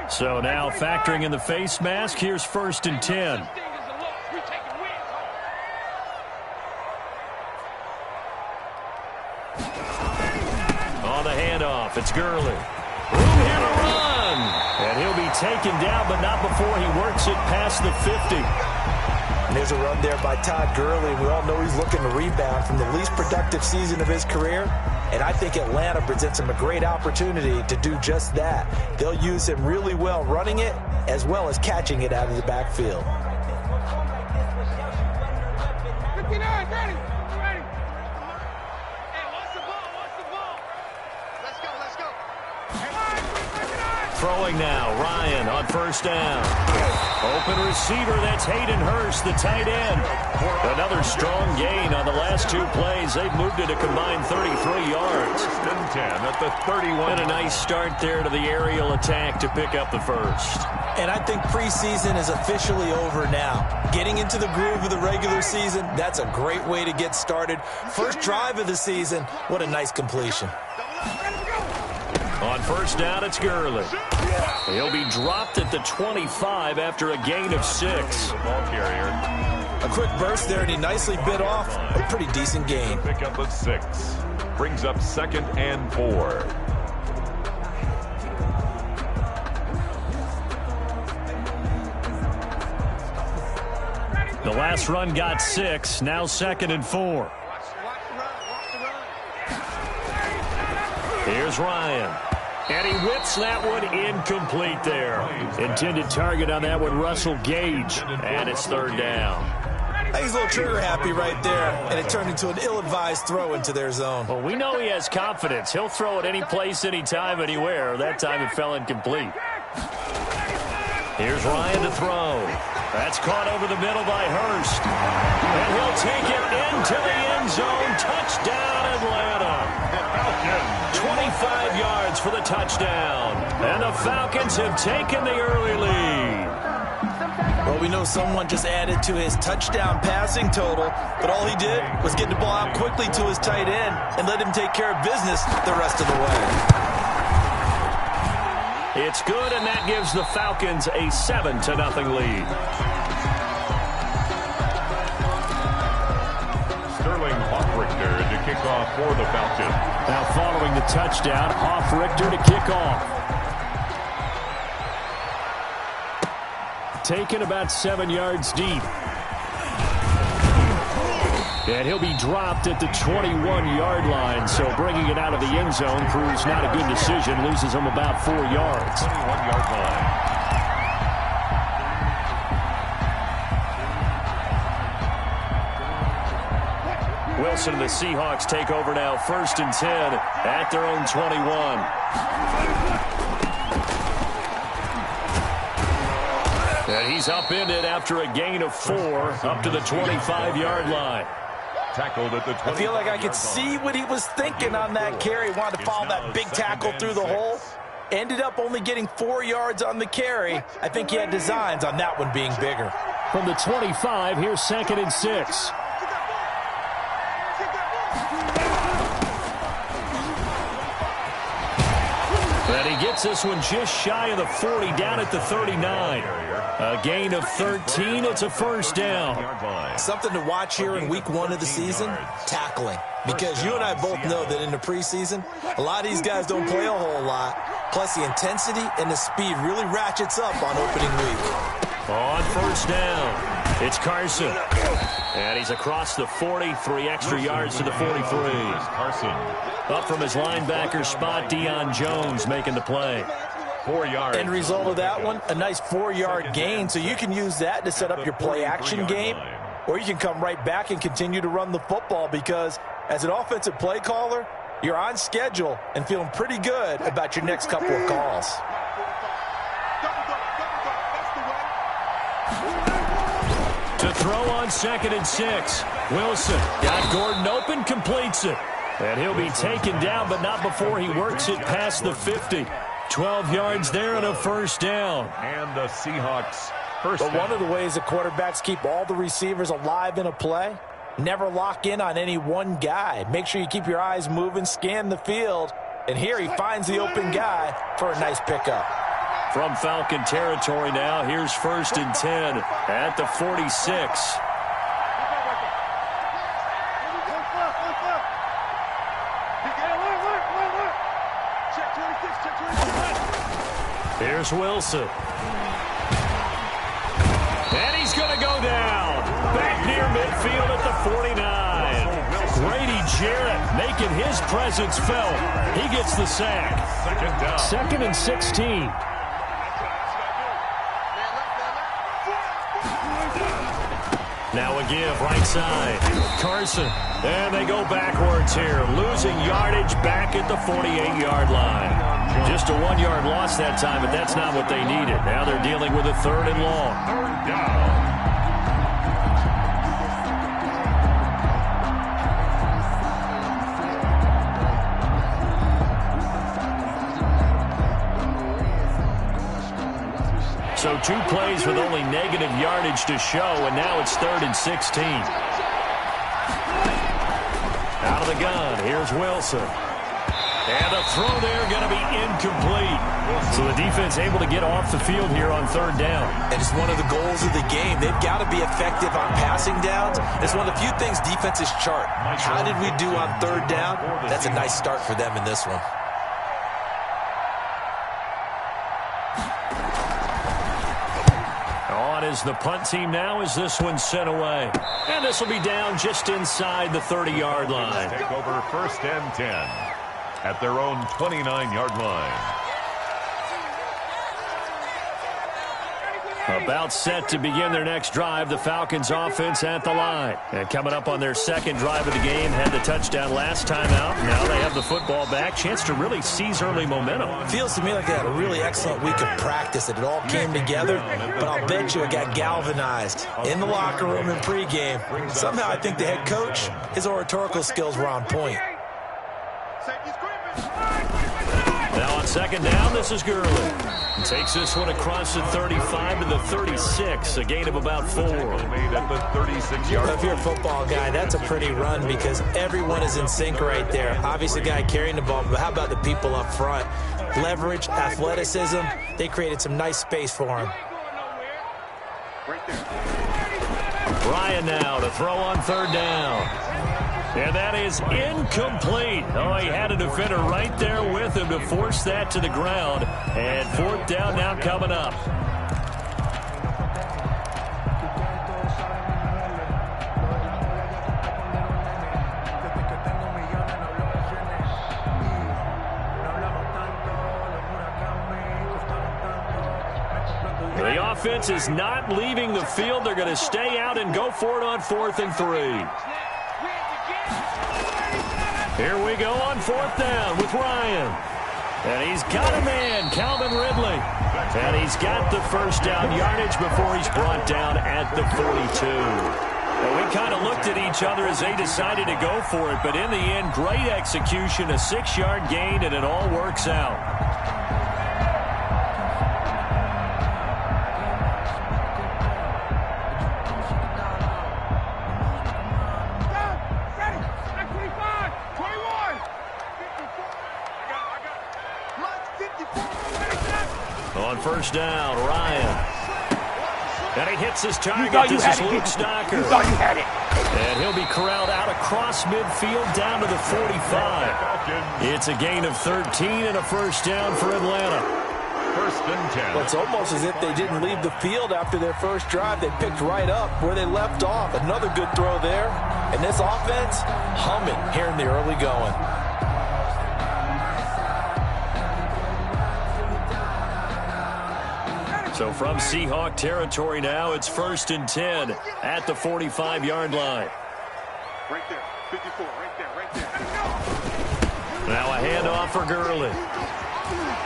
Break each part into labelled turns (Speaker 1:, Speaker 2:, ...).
Speaker 1: So now factoring in the face mask, here's 1st and 10. On the handoff, it's Gurley. Room here to run. And he'll be taken down, but not before he works it past the 50.
Speaker 2: And there's a run there by Todd Gurley. We all know he's looking to rebound from the least productive season of his career. And I think Atlanta presents him a great opportunity to do just that. They'll use him really well running it as well as catching it out of the backfield.
Speaker 3: 59, ready. Hey, what's the ball? Let's go.
Speaker 1: Throwing now, Ryan on 1st down. Open receiver, that's Hayden Hurst, the tight end. Another strong gain on the last 2 plays. They've moved it a combined 33 yards.
Speaker 4: 10 at the 31.
Speaker 1: And a nice start there to the aerial attack to pick up the first.
Speaker 2: And I think preseason is officially over now. Getting into the groove of the regular season, that's a great way to get started. First drive of the season, what a nice completion.
Speaker 1: On 1st down, it's Gurley. He'll be dropped at the 25 after a gain of 6.
Speaker 4: Ball carrier.
Speaker 2: A quick burst there, and he nicely bit off a pretty decent gain.
Speaker 4: Pick up of 6. Brings up 2nd and 4.
Speaker 1: The last run got 6. Now 2nd and 4. Here's Ryan. And he whips that one incomplete there. Intended target on that one, Russell Gage. And it's 3rd down.
Speaker 2: He's a little trigger happy right there, and it turned into an ill-advised throw into their zone.
Speaker 1: Well, we know he has confidence. He'll throw it any place, anytime, anywhere. That time it fell incomplete. Here's Ryan to throw. That's caught over the middle by Hurst. And he'll take it into the end zone. Touchdown, Atlanta. 25 yards for the touchdown. And the Falcons have taken the early lead.
Speaker 2: Well, we know someone just added to his touchdown passing total, but all he did was get the ball out quickly to his tight end and let him take care of business the rest of the way.
Speaker 1: It's good, and that gives the Falcons a 7-0 lead.
Speaker 4: To kick off for the Falcons.
Speaker 1: Now following the touchdown, Richter to kick off. Taken about 7 yards deep. And he'll be dropped at the 21-yard line, so bringing it out of the end zone proves not a good decision. Loses him about 4 yards.
Speaker 4: 21-yard line.
Speaker 1: Wilson and the Seahawks take over now, 1st and 10 at their own 21. And he's upended after a gain of 4 up to the 25-yard line.
Speaker 4: Tackled at the 20.
Speaker 2: I feel like I could see what he was thinking on that carry. Wanted to follow that big tackle through the hole. Ended up only getting 4 yards on the carry. I think he had designs on that one being bigger.
Speaker 1: From the 25, here's 2nd and 6. And he gets this one just shy of the 40, down at the 39. A gain of 13. It's a 1st down.
Speaker 2: Something to watch here in week 1 of the season, tackling. Because you and I both know that in the preseason, a lot of these guys don't play a whole lot. Plus, the intensity and the speed really ratchets up on opening week.
Speaker 1: On 1st down, it's Carson. And he's across the 40, 3 extra yards to the 43.
Speaker 4: Carson.
Speaker 1: Up from his linebacker spot, Deion Jones making the play.
Speaker 4: 4 yards.
Speaker 2: End result of that one, a nice 4-yard gain. So you can use that to set up your play-action game. Or you can come right back and continue to run the football because as an offensive play caller, you're on schedule and feeling pretty good about your next couple of calls.
Speaker 1: To throw on 2nd and 6. Wilson got Gordon open, completes it. And he'll be taken down, but not before he works it past the 50. 12 yards there and a 1st down.
Speaker 4: And the Seahawks first down.
Speaker 2: But one of the ways that quarterbacks keep all the receivers alive in a play, never lock in on any one guy. Make sure you keep your eyes moving, scan the field. And here he finds the open guy for a nice pickup.
Speaker 1: From Falcon territory now, here's 1st and 10 at the 46. Here's Wilson. And he's going to go down. Back near midfield at the 49. Grady Jarrett making his presence felt. He gets the sack. 2nd and 16. Now a give right side. Carson. And they go backwards here. Losing yardage back at the 48-yard line. Just a 1-yard loss that time, but that's not what they needed. Now they're dealing with a 3rd and long.
Speaker 4: 3rd down.
Speaker 1: So 2 plays with only negative yardage to show, and now it's 3rd and 16. Out of the gun, here's Wilson. And the throw there going to be incomplete. So the defense able to get off the field here on 3rd down.
Speaker 2: And it's one of the goals of the game. They've got to be effective on passing downs. It's one of the few things defenses chart. How did we do on 3rd down? That's a nice start for them in this one.
Speaker 1: On is the punt team now as this one's sent away. And this will be down just inside the 30-yard line.
Speaker 4: Take over 1st and 10 at their own 29-yard line.
Speaker 1: About set to begin their next drive, the Falcons offense at the line. And coming up on their 2nd drive of the game, had the touchdown last time out. Now they have the football back. Chance to really seize early momentum.
Speaker 2: Feels to me like they had a really excellent week of practice. It all came together, but I'll bet you it got galvanized in the locker room in pregame. Somehow I think the head coach, his oratorical skills were on point.
Speaker 1: Now on 2nd down, this is Gurley. Takes this one across the 35 to the 36, a gain of about 4.
Speaker 4: Made at the 36-yard line.
Speaker 2: If you're a football guy, that's a pretty run because everyone is in sync right there. Obviously, the guy carrying the ball, but how about the people up front? Leverage, athleticism, they created some nice space for him.
Speaker 1: Ryan now to throw on 3rd down. And that is incomplete. Oh, he had a defender right there with him to force that to the ground. And 4th down now coming up. The offense is not leaving the field. They're going to stay out and go for it on 4th and 3. Here we go on 4th down with Ryan. And he's got a man, Calvin Ridley. And he's got the 1st down yardage before he's brought down at the 42. Well, we kind of looked at each other as they decided to go for it. But in the end, great execution, a 6-yard gain, and it all works out. On 1st down, Ryan. And he hits his target. This is Luke Stocker. And he'll be corralled out across midfield down to the 45. It's a gain of 13 and a 1st down for Atlanta.
Speaker 4: 1st and 10.
Speaker 2: Well, it's almost as if they didn't leave the field after their first drive. They picked right up where they left off. Another good throw there. And this offense, humming here in the early going.
Speaker 1: So from Seahawk territory now, it's 1st and 10 at the 45-yard line.
Speaker 3: Right there, 54, right there.
Speaker 1: Now a handoff for Gurley.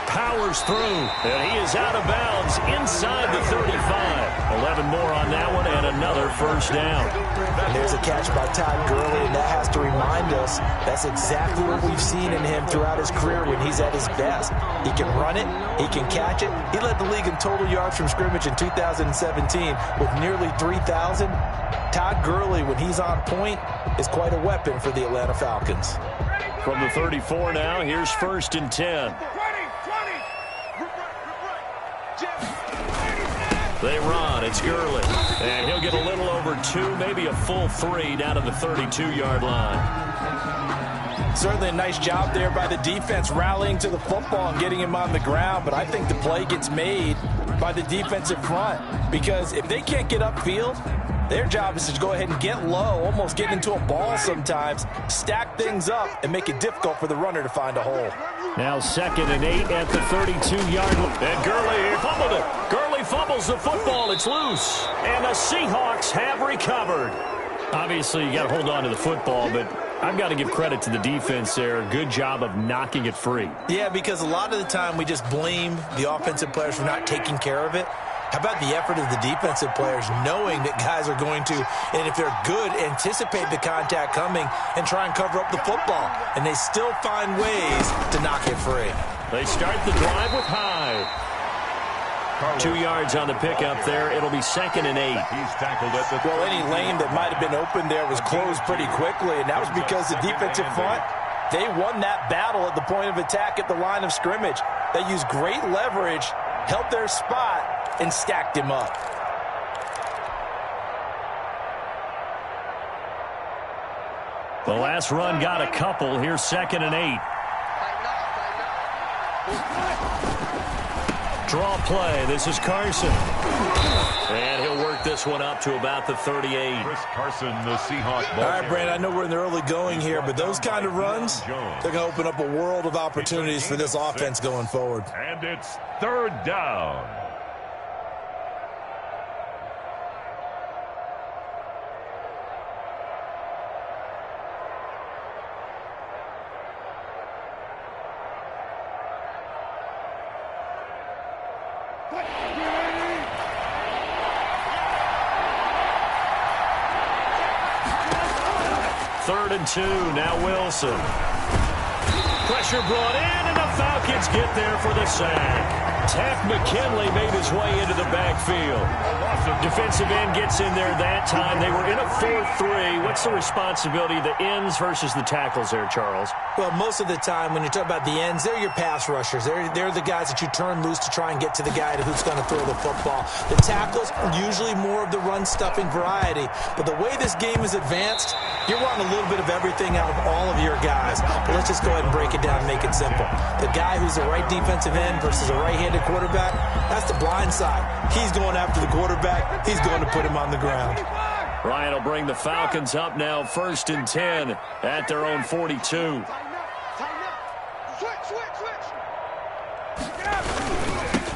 Speaker 1: Powers through, and he is out of bounds inside the 35. 11 more on that one, and another 1st down.
Speaker 2: And there's a catch by Todd Gurley, and that has to remind us that's exactly what we've seen in him throughout his career when he's at his best. He can run it, he can catch it. He led the league in total yards from scrimmage in 2017 with nearly 3,000. Todd Gurley, when he's on point, is quite a weapon for the Atlanta Falcons.
Speaker 1: From the 34 now, here's 1st and 10. They run. It's Gurley. And he'll get a little over 2, maybe a full 3 down to the 32-yard line.
Speaker 2: Certainly a nice job there by the defense rallying to the football and getting him on the ground. But I think the play gets made by the defensive front, because if they can't get upfield, their job is to go ahead and get low, almost get into a ball sometimes, stack things up, and make it difficult for the runner to find a hole.
Speaker 1: Now 2nd and 8 at the 32-yard line. And Gurley fumbled it. Gurley fumbles the football. It's loose. And the Seahawks have recovered. Obviously, you got to hold on to the football, but I've got to give credit to the defense there. Good job of knocking it free.
Speaker 2: Yeah, because a lot of the time we just blame the offensive players for not taking care of it. How about the effort of the defensive players knowing that guys are going to, and if they're good, anticipate the contact coming and try and cover up the football. And they still find ways to knock it free.
Speaker 1: They start the drive with Hyde. 2 yards on the pickup there. It'll be 2nd and 8.
Speaker 4: He's tackled at the
Speaker 2: well, any lane that might have been open there was closed pretty quickly, and that was because the defensive front, they won that battle at the point of attack at the line of scrimmage. They used great leverage, held their spot, and stacked him up.
Speaker 1: The last run got a couple. Here's 2nd and 8. Draw play. This is Carson. And he'll work this one up to about the 38.
Speaker 4: Chris Carson, the Seahawks ball.
Speaker 2: All right, Brandon, I know we're in the early going here, but those kind of runs, they're going to open up a world of opportunities for this offense going forward.
Speaker 4: And it's 3rd down.
Speaker 1: Third and 2. Now Wilson. Pressure brought in, and the Falcons get there for the sack. Tack McKinley made his way into the backfield. Defensive end gets in there that time. They were in a 4-3. What's the responsibility of the ends versus the tackles there, Charles?
Speaker 2: Well, most of the time when you talk about the ends, they're your pass rushers. They're the guys that you turn loose to try and get to the guy who's going to throw the football. The tackles are usually more of the run-stuffing variety. But the way this game is advanced, you're wanting a little bit of everything out of all of your guys. But let's just go ahead and break it down and make it simple. The guy who's the right defensive end versus a right-handed quarterback, that's the blind side. He's going after the quarterback. He's going to put him on the ground.
Speaker 1: Ryan will bring the Falcons up now 1st and 10 at their own 42.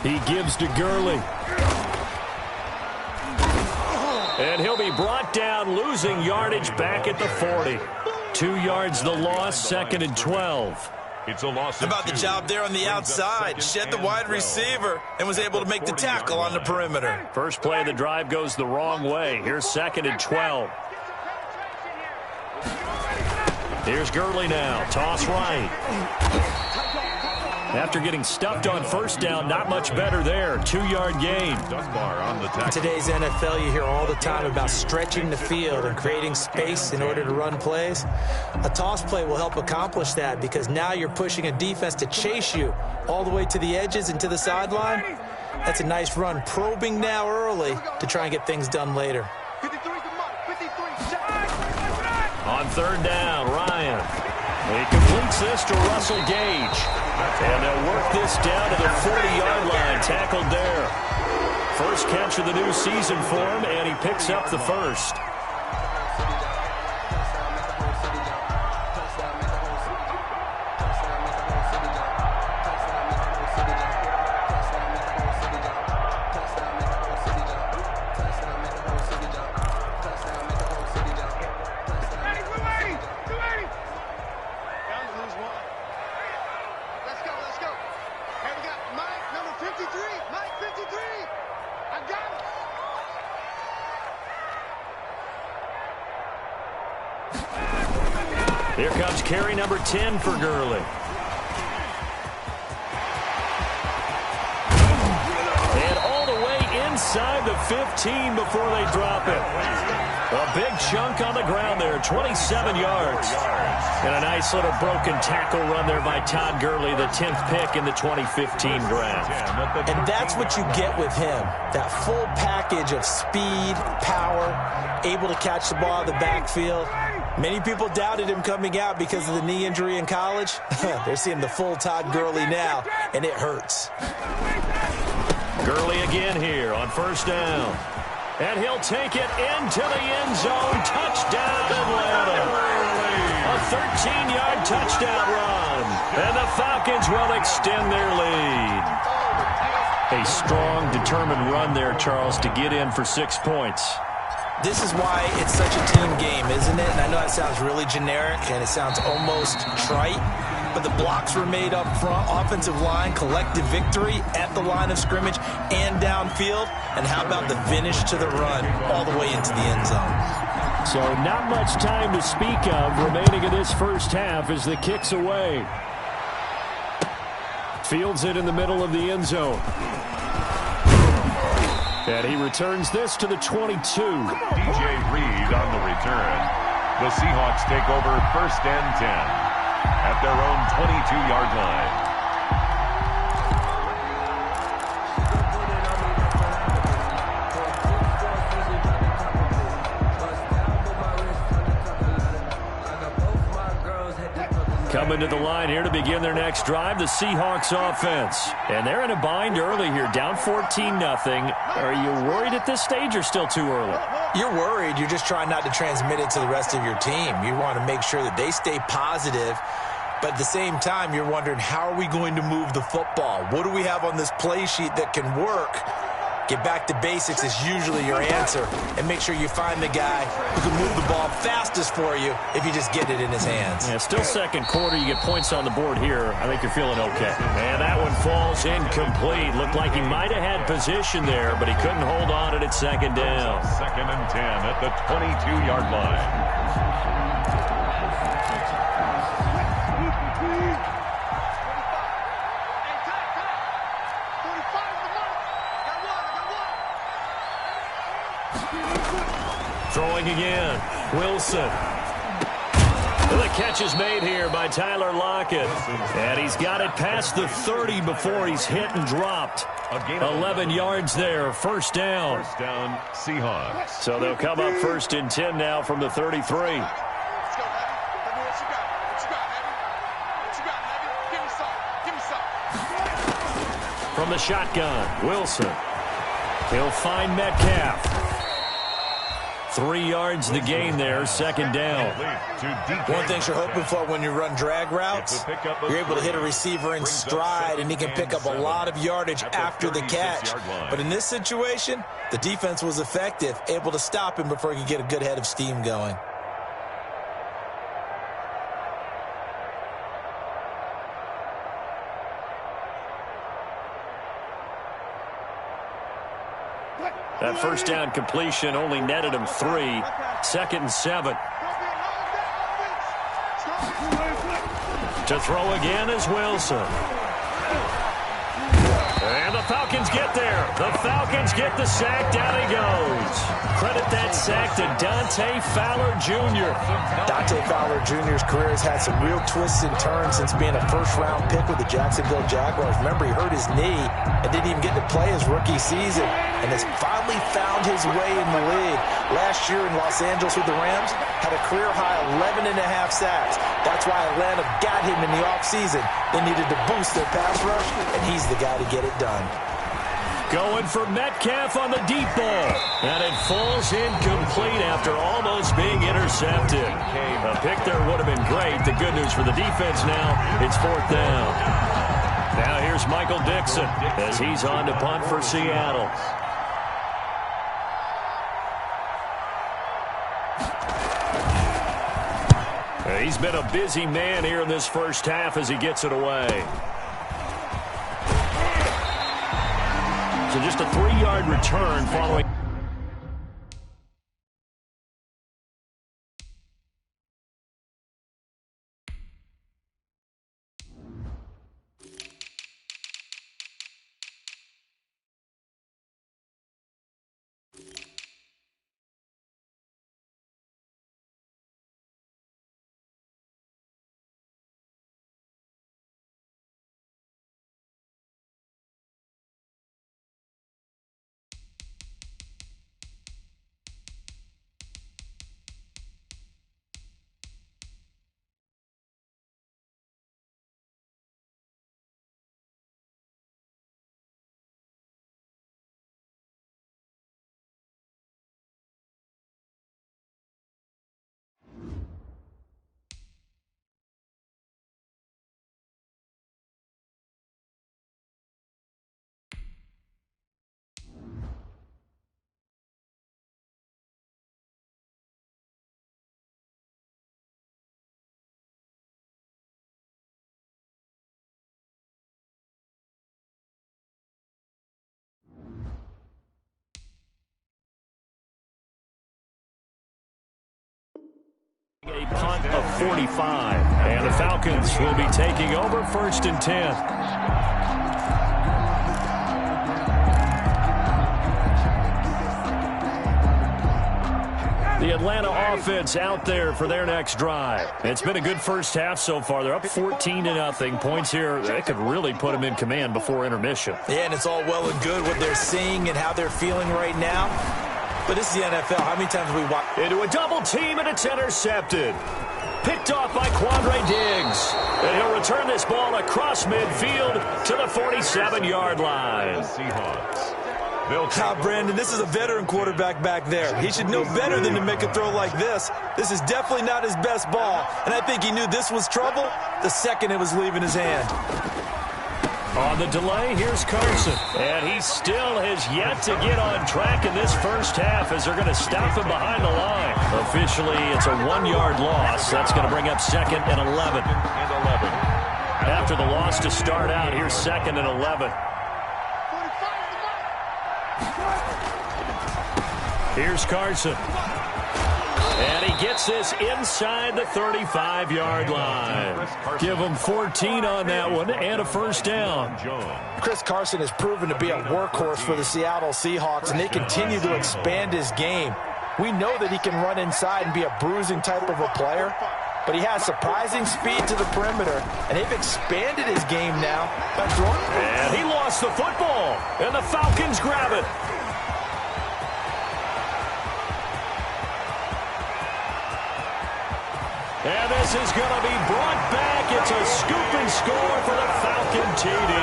Speaker 1: He gives to Gurley. And he'll be brought down, losing yardage back at the 40. 2 yards the loss, 2nd and 12.
Speaker 4: It's a loss.
Speaker 2: How about the job there on the outside? Shed the wide receiver and was able to make the tackle on the perimeter.
Speaker 1: First play of the drive goes the wrong way. Here's 2nd and 12. Here's Gurley now. Toss right. After getting stuffed on first down, not much better there. 2-yard gain.
Speaker 4: Dunbar on the tackle.
Speaker 2: In today's NFL, you hear all the time about stretching the field and creating space in order to run plays. A toss play will help accomplish that because now you're pushing a defense to chase you all the way to the edges and to the sideline. That's a nice run, probing now early to try and get things done later.
Speaker 1: On 3rd down, Ryan. He completes this to Russell Gage. And they'll work this down to the 40-yard line, tackled there. First catch of the new season for him, and he picks up the first. Here comes carry number 10 for Gurley. And all the way inside the 15 before they drop it. A big chunk on the ground there, 27 yards. And a nice little broken tackle run there by Todd Gurley, the 10th pick in the 2015 draft.
Speaker 2: And that's what you get with him, that full package of speed, power, able to catch the ball in the backfield. Many people doubted him coming out because of the knee injury in college. They're seeing the full Todd Gurley now, and it hurts.
Speaker 1: Gurley again here on first down. And he'll take it into the end zone. Touchdown, Atlanta. A 13-yard touchdown run. And the Falcons will extend their lead. A strong, determined run there, Charles, to get in for 6 points.
Speaker 2: This is why it's such a team game, isn't it? And I know that sounds really generic, and it sounds almost trite. But the blocks were made up front, offensive line, collective victory at the line of scrimmage and downfield. And how about the finish to the run all the way into the end zone?
Speaker 1: So not much time to speak of remaining in this first half as the kick's away. Fields it in the middle of the end zone. And he returns this to the 22.
Speaker 4: DJ Reed on the return. The Seahawks take over first and 10. At their own 22-yard line.
Speaker 1: Coming to the line here to begin their next drive, the Seahawks offense. And they're in a bind early here, down 14-0. Are you worried at this stage or still too early?
Speaker 2: You're worried. You're just trying not to transmit it to the rest of your team. You want to make sure that they stay positive. But at the same time, you're wondering, how are we going to move the football? What do we have on this play sheet that can work? Get back to basics is usually your answer. And make sure you find the guy who can move the ball fastest for you if you just get it in his hands.
Speaker 1: Yeah, still second quarter. You get points on the board here. I think you're feeling okay. And that one falls incomplete. Looked like he might have had position there, but he couldn't hold on to it at second down.
Speaker 4: Second and 10 at the 22-yard line.
Speaker 1: Throwing again, Wilson. The catch is made here by Tyler Lockett. And he's got it past the 30 before he's hit and dropped. 11 yards there, first down.
Speaker 4: First down, Seahawks.
Speaker 1: So they'll come up first and 10 now from the 33.
Speaker 3: Let's go, Heavy. What you got? What you got, Heavy? What you got, Heavy? Give me some. Give me some.
Speaker 1: From the shotgun, Wilson. He'll find Metcalf. 3 yards the gain there, second down.
Speaker 2: One thing you're hoping for when you run drag routes, you're able to hit a receiver in stride, and he can pick up a lot of yardage after the catch. But in this situation, the defense was effective, able to stop him before he could get a good head of steam going.
Speaker 1: That first down completion only netted him 3. Second and 7. To throw again is Wilson. And the Falcons get there. The Falcons get the sack. Down he goes. Credit that sack to Dante Fowler Jr.
Speaker 2: Dante Fowler Jr.'s career has had some real twists and turns since being a first-round pick with the Jacksonville Jaguars. Remember, he hurt his knee and didn't even get to play his rookie season, and has finally found his way in the league. Last year in Los Angeles with the Rams, had a career-high 11.5 sacks. That's why Atlanta got him in the offseason. They needed to boost their pass rush, and he's the guy to get it done.
Speaker 1: Going for Metcalf on the deep ball. And it falls incomplete after almost being intercepted. A pick there would have been great. The good news for the defense now, it's fourth down. Now here's Michael Dixon as he's on to punt for Seattle. He's been a busy man here in this first half as he gets it away. So just a 3-yard return following. A punt of 45, and the Falcons will be taking over 1st and 10. The Atlanta offense out there for their next drive. It's been a good first half so far. They're up 14-0. Points here, they could really put them in command before intermission.
Speaker 2: Yeah, and it's all well and good what they're seeing and how they're feeling right now. But this is the NFL. How many times have we watched?
Speaker 1: Into a double team, and it's intercepted. Picked off by Quandre Diggs. And he'll return this ball across midfield to the 47-yard line.
Speaker 4: Seahawks.
Speaker 2: Brandon, this is a veteran quarterback back there. He should know better than to make a throw like this. This is definitely not his best ball, and I think he knew this was trouble the second it was leaving his hand.
Speaker 1: On the delay, here's Carson. And he still has yet to get on track in this first half as they're going to stop him behind the line. Officially, it's a 1-yard loss. That's going to bring up 2nd and 11. After the loss to start out, here's 2nd and 11. Here's Carson. And he gets this inside the 35-yard line. Give him 14 on that one and a first down.
Speaker 2: Chris Carson has proven to be a workhorse for the Seattle Seahawks, and they continue to expand his game. We know that he can run inside and be a bruising type of a player, but he has surprising speed to the perimeter, and they've expanded his game now by throwing.
Speaker 1: And he lost the football, and the Falcons grab it. And this is going to be brought back. It's a scoop and score for the Falcon TD.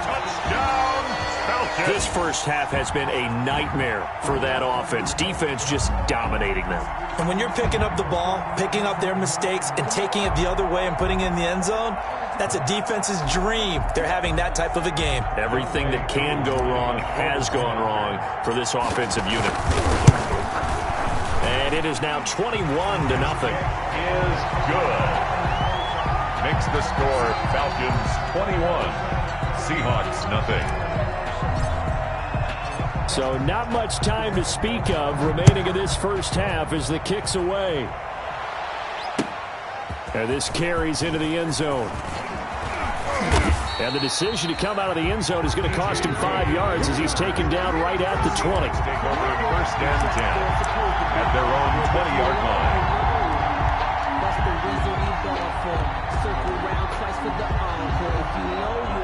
Speaker 4: Touchdown, Falcons.
Speaker 1: This first half has been a nightmare for that offense. Defense just dominating them.
Speaker 2: And when you're picking up the ball, picking up their mistakes, and taking it the other way and putting it in the end zone, that's a defense's dream. They're having that type of a game.
Speaker 1: Everything that can go wrong has gone wrong for this offensive unit. And it is now 21-0.
Speaker 4: Is good. Makes the score Falcons 21, Seahawks nothing.
Speaker 1: So not much time to speak of remaining in this first half as the kick's away. And this carries into the end zone. And the decision to come out of the end zone is going to cost him 5 yards as he's taken down right at the 20.
Speaker 4: Take over 1st and 10 at their own 20-yard line.
Speaker 5: Circle round twice for the encore. If you know, you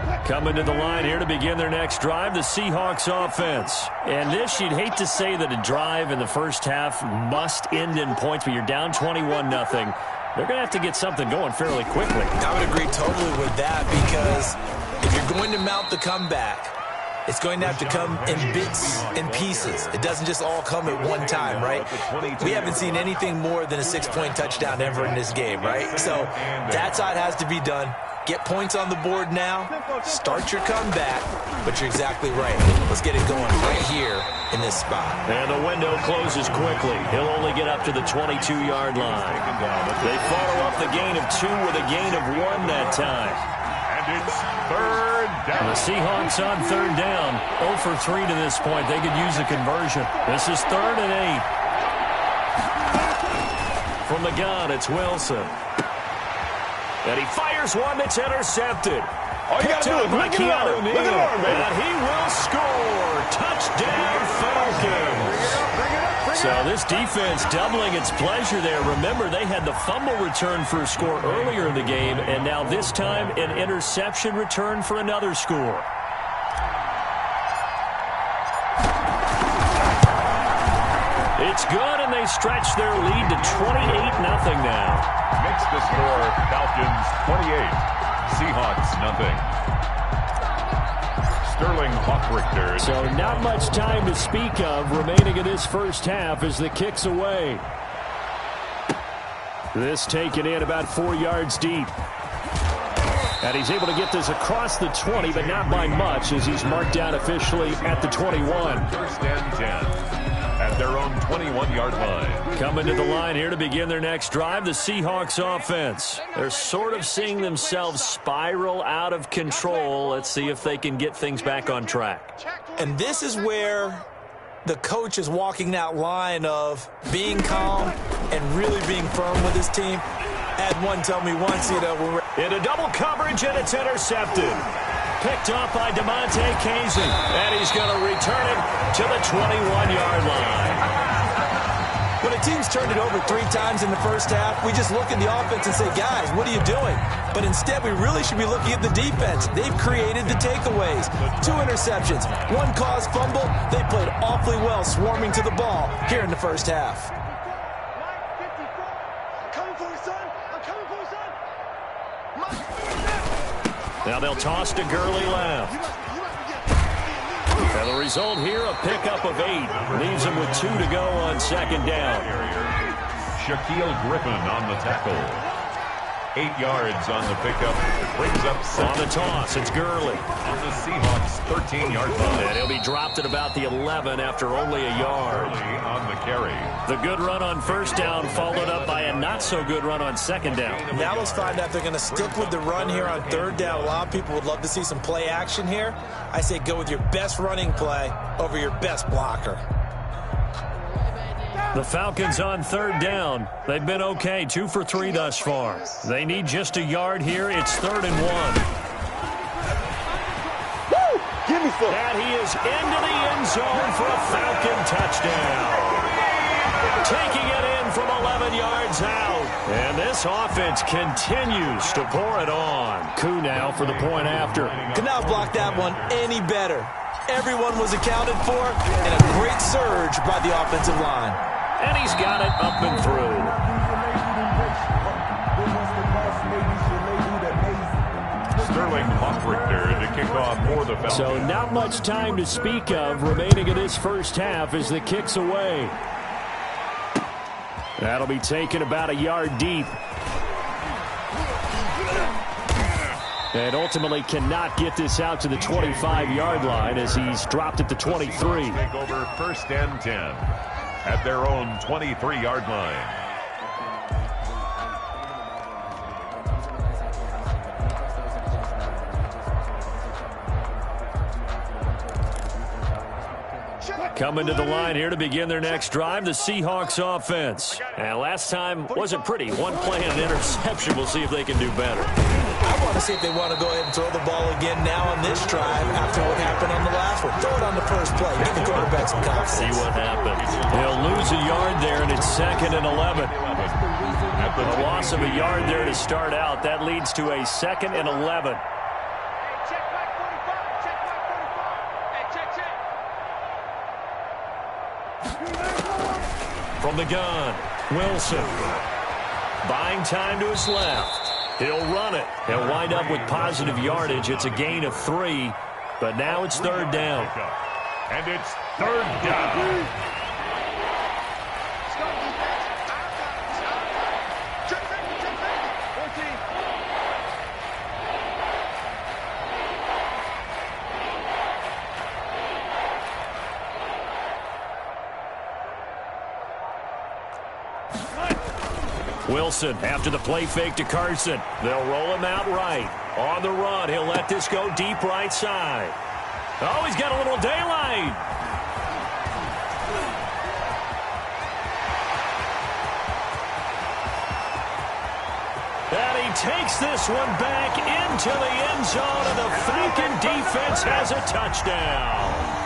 Speaker 5: know.
Speaker 1: Coming to the line here to begin their next drive, the Seahawks offense. And this, you'd hate to say that a drive in the first half must end in points, but you're down 21-0. They're going to have to get something going fairly quickly.
Speaker 2: I would agree totally with that, because if you're going to mount the comeback, it's going to have to come in bits and pieces. It doesn't just all come at one time, right? We haven't seen anything more than a 6-point touchdown ever in this game, right? So that's how it has to be done. Get points on the board now. Start your comeback. But you're exactly right. Let's get it going right here in this spot.
Speaker 1: And the window closes quickly. He'll only get up to the 22-yard line. They follow up the gain of 2 with a gain of 1 that time.
Speaker 4: And it's 3rd down.
Speaker 1: The Seahawks on 3rd down. 0 for 3 to this point. They could use a conversion. This is 3rd and 8. From the gun, it's Wilson. And he fires one that's intercepted.
Speaker 2: All you got to do is look at him. Look at him, man.
Speaker 1: And he will score. Touchdown, Falcons. So this defense doubling its pleasure there. Remember, they had the fumble return for a score earlier in the game, and now this time an interception return for another score. It's good, and they stretch their lead to 28-0 now.
Speaker 4: Makes the score Falcons 28, Seahawks nothing. Sterling Hockrichter.
Speaker 1: So not much time to speak of remaining in this first half as the kick's away. This taken in about 4 yards deep. And he's able to get this across the 20, but not by much as he's marked down officially at the 21.
Speaker 4: 1st and 10 at their own 21-yard line.
Speaker 1: Coming to the line here to begin their next drive, the Seahawks offense. They're sort of seeing themselves spiral out of control. Let's see if they can get things back on track.
Speaker 2: And this is where the coach is walking that line of being calm and really being firm with his team. I had one tell me once, when we're
Speaker 1: into double coverage, and it's intercepted. Picked off by DeMonte Casey, and he's going to return it to the 21-yard line.
Speaker 2: When a team's turned it over 3 times in the first half, we just look at the offense and say, guys, what are you doing? But instead, we really should be looking at the defense. They've created the takeaways. 2 interceptions, 1 caused fumble. They played awfully well swarming to the ball here in the first half.
Speaker 1: Now they'll toss to Gurley left. And the result here, a pickup of 8. Leaves him with 2 to go on second down.
Speaker 4: Shaquille Griffin on the tackle. 8 yards on the pickup. Brings up 7.
Speaker 1: On the toss, it's Gurley.
Speaker 4: On the Seahawks' 13-yard line.
Speaker 1: And he'll be dropped at about the 11 after only a yard.
Speaker 4: Gurley on the carry.
Speaker 1: The good run on first down followed up by a not-so-good run on second down.
Speaker 2: Now let's find out if they're going to stick with the run here on third down. A lot of people would love to see some play action here. I say go with your best running play over your best blocker.
Speaker 1: The Falcons on third down. They've been okay, 2 for 3 thus far. They need just a yard here. It's 3rd and 1.
Speaker 3: Woo! Give me some.
Speaker 1: And he is into the end zone for a Falcon touchdown. Taking it in from 11 yards out. And this offense continues to pour it on. Koo now for the point after.
Speaker 2: Could not block that one any better. Everyone was accounted for, and a great surge by the offensive line.
Speaker 1: And he's got it up and through.
Speaker 4: Sterling Hofrichter to kick off for the Falcons.
Speaker 1: So not much time to speak of remaining in this first half as the kick's away. That'll be taken about a yard deep. And ultimately cannot get this out to the 25-yard line as he's dropped at the 23.
Speaker 4: Take over 1st and 10 at their own 23-yard line.
Speaker 1: Coming to the line here to begin their next drive, the Seahawks offense. And last time wasn't pretty. 1 play and an interception. We'll see if they can do better.
Speaker 2: I want to see if they want to go ahead and throw the ball again now on this drive after what happened on the last one. Throw it on the first play. Give the quarterback some confidence.
Speaker 1: See what happens. He'll lose a yard there, and it's 2nd and 11. A loss of a yard there to start out. That leads to a 2nd and 11. From the gun, Wilson. Buying time to his left. He'll run it. He'll wind up with positive yardage. It's a gain of 3, but now it's 3rd down.
Speaker 4: And it's 3rd down.
Speaker 1: Wilson after the play fake to Carson. They'll roll him out right. On the run, he'll let this go deep right side. Oh, he's got a little daylight. And he takes this one back into the end zone, and the Falcon defense has a touchdown.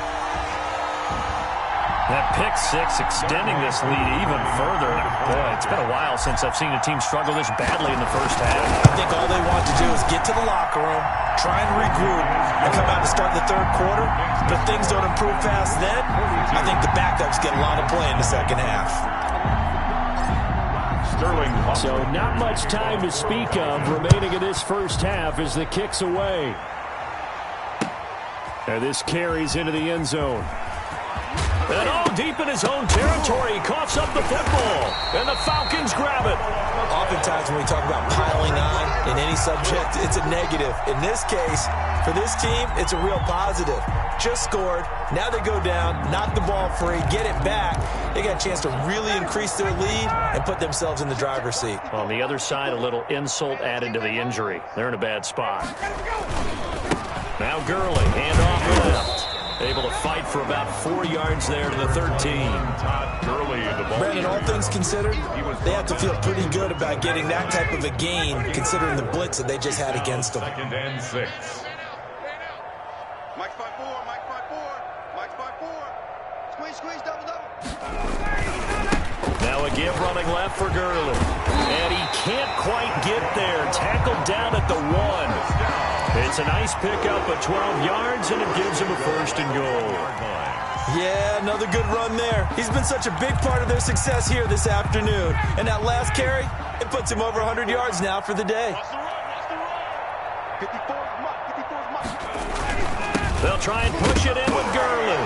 Speaker 1: That pick 6 extending this lead even further. Boy, it's been a while since I've seen a team struggle this badly in the first half.
Speaker 2: I think all they want to do is get to the locker room, try and regroup, and come out to start the 3rd quarter. But if things don't improve fast then, I think the backups get a lot of play in the second half.
Speaker 4: Sterling.
Speaker 1: So not much time to speak of remaining in this first half as the kick's away. And this carries into the end zone. And all deep in his own territory, he coughs up the football, and the Falcons grab it.
Speaker 2: Oftentimes when we talk about piling on in any subject, it's a negative. In this case, for this team, it's a real positive. Just scored, now they go down, knock the ball free, get it back. They got a chance to really increase their lead and put themselves in the driver's seat.
Speaker 1: On the other side, a little insult added to the injury. They're in a bad spot. Now Gurley, hand off left. able to fight for about 4 yards there to the 13.
Speaker 4: Todd Gurley, the ball.
Speaker 2: Brandon, all things considered, they have to feel pretty good about getting that type of a gain, considering the blitz that they just had against them.
Speaker 4: 2nd and 6.
Speaker 3: Mike's 5-4, Mike's 5-4, Mike's 5-4. Squeeze, double.
Speaker 1: Now a give running left for Gurley. And he can't quite get there. Tackled down at the 1. It's a nice pickup of 12 yards, and it gives him a 1st and goal.
Speaker 2: Yeah, another good run there. He's been such a big part of their success here this afternoon. And that last carry, it puts him over 100 yards now for the day.
Speaker 3: 54's Mike.
Speaker 1: They'll try and push it in with Gurley.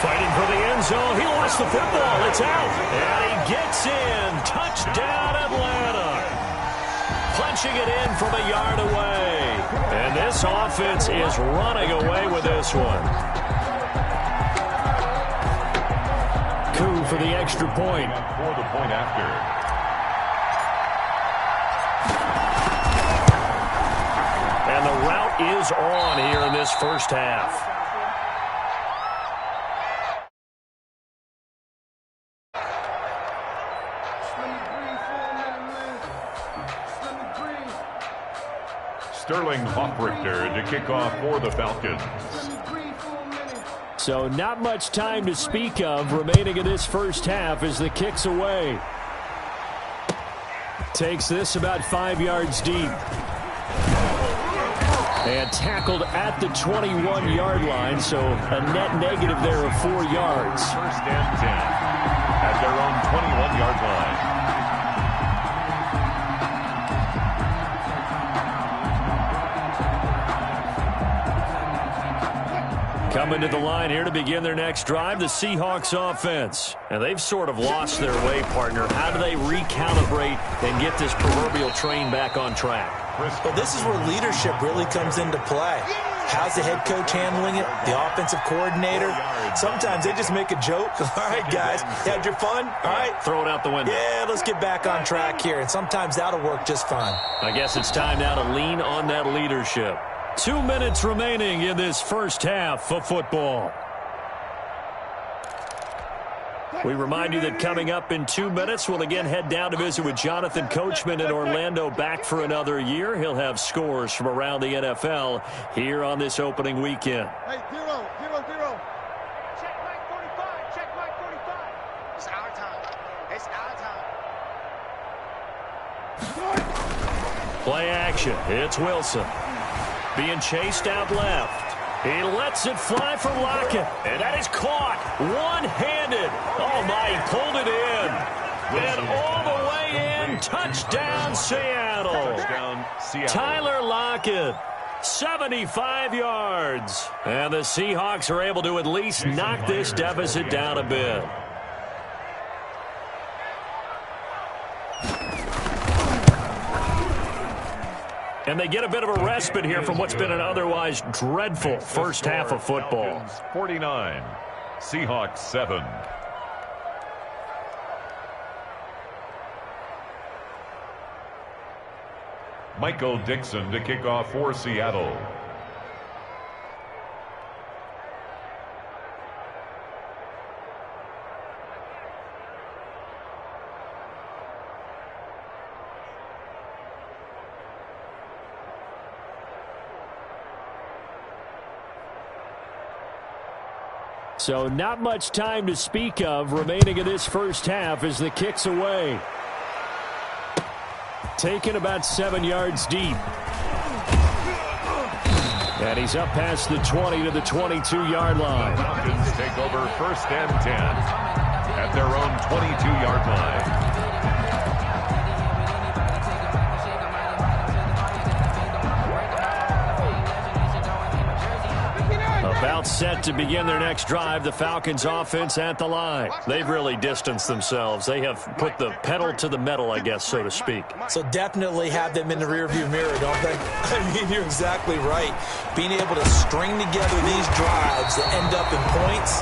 Speaker 1: Fighting for the end zone. He lost the football. It's out. And he gets in. Touchdown, Atlanta. Punching it in from a yard away. And this offense is running away with this one. Coup for the extra point.
Speaker 4: For the point after.
Speaker 1: And the route is on here in this first half.
Speaker 4: Sterling Hoffrichter to kick off for the Falcons.
Speaker 1: So not much time to speak of remaining in this first half as the kick's away. Takes this about 5 yards deep. And tackled at the 21-yard line, so a net negative there of 4 yards.
Speaker 4: 1st and 10 at their own 21-yard line.
Speaker 1: Coming to the line here to begin their next drive, the Seahawks offense. And they've sort of lost their way, partner. How do they recalibrate and get this proverbial train back on track?
Speaker 2: Well, this is where leadership really comes into play. How's the head coach handling it? The offensive coordinator? Sometimes they just make a joke. All right, guys, you had your fun? All right.
Speaker 1: Throw it out the window.
Speaker 2: Yeah, let's get back on track here. And sometimes that'll work just fine.
Speaker 1: I guess it's time now to lean on that leadership. 2 minutes remaining in this first half of football. We remind you that coming up in 2 minutes, we'll again head down to visit with Jonathan Coachman in Orlando, back for another year. He'll have scores from around the NFL here on this opening weekend.
Speaker 3: Hey, 0. Check Mike 45, check Mike 45. It's our time.
Speaker 1: Play action. It's Wilson. Being chased out left. He lets it fly for Lockett. And that is caught. One-handed. Oh, my, he pulled it in. And all the way in. Touchdown, Seattle. Tyler Lockett. 75 yards. And the Seahawks are able to at least knock this deficit down a bit. And they get a bit of a respite here from what's been an otherwise dreadful first half of football.
Speaker 4: 49, Seahawks 7. Michael Dixon to kick off for Seattle.
Speaker 1: So not much time to speak of remaining in this first half as the kick's away. Taken about 7 yards deep. And he's up past the 20 to the 22-yard line.
Speaker 4: The Falcons take over 1st and 10 at their own 22-yard line.
Speaker 1: About set to begin their next drive, the Falcons offense at the line. They've really distanced themselves. They have put the pedal to the metal, I guess, so to speak.
Speaker 2: So definitely have them in the rearview mirror, don't they? I mean, you're exactly right. Being able to string together these drives that end up in points,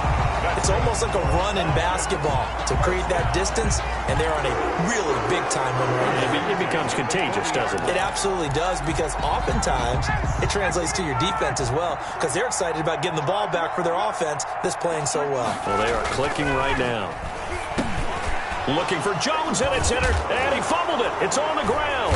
Speaker 2: It's almost like a run in basketball to create that distance, and they're on a really big-time win right now.
Speaker 1: It becomes contagious, doesn't it?
Speaker 2: It absolutely does, because oftentimes it translates to your defense as well, because they're excited about getting the ball back for their offense that's playing so well.
Speaker 1: Well, they are clicking right now. Looking for Jones, and it's entered, and he fumbled it. It's on the ground.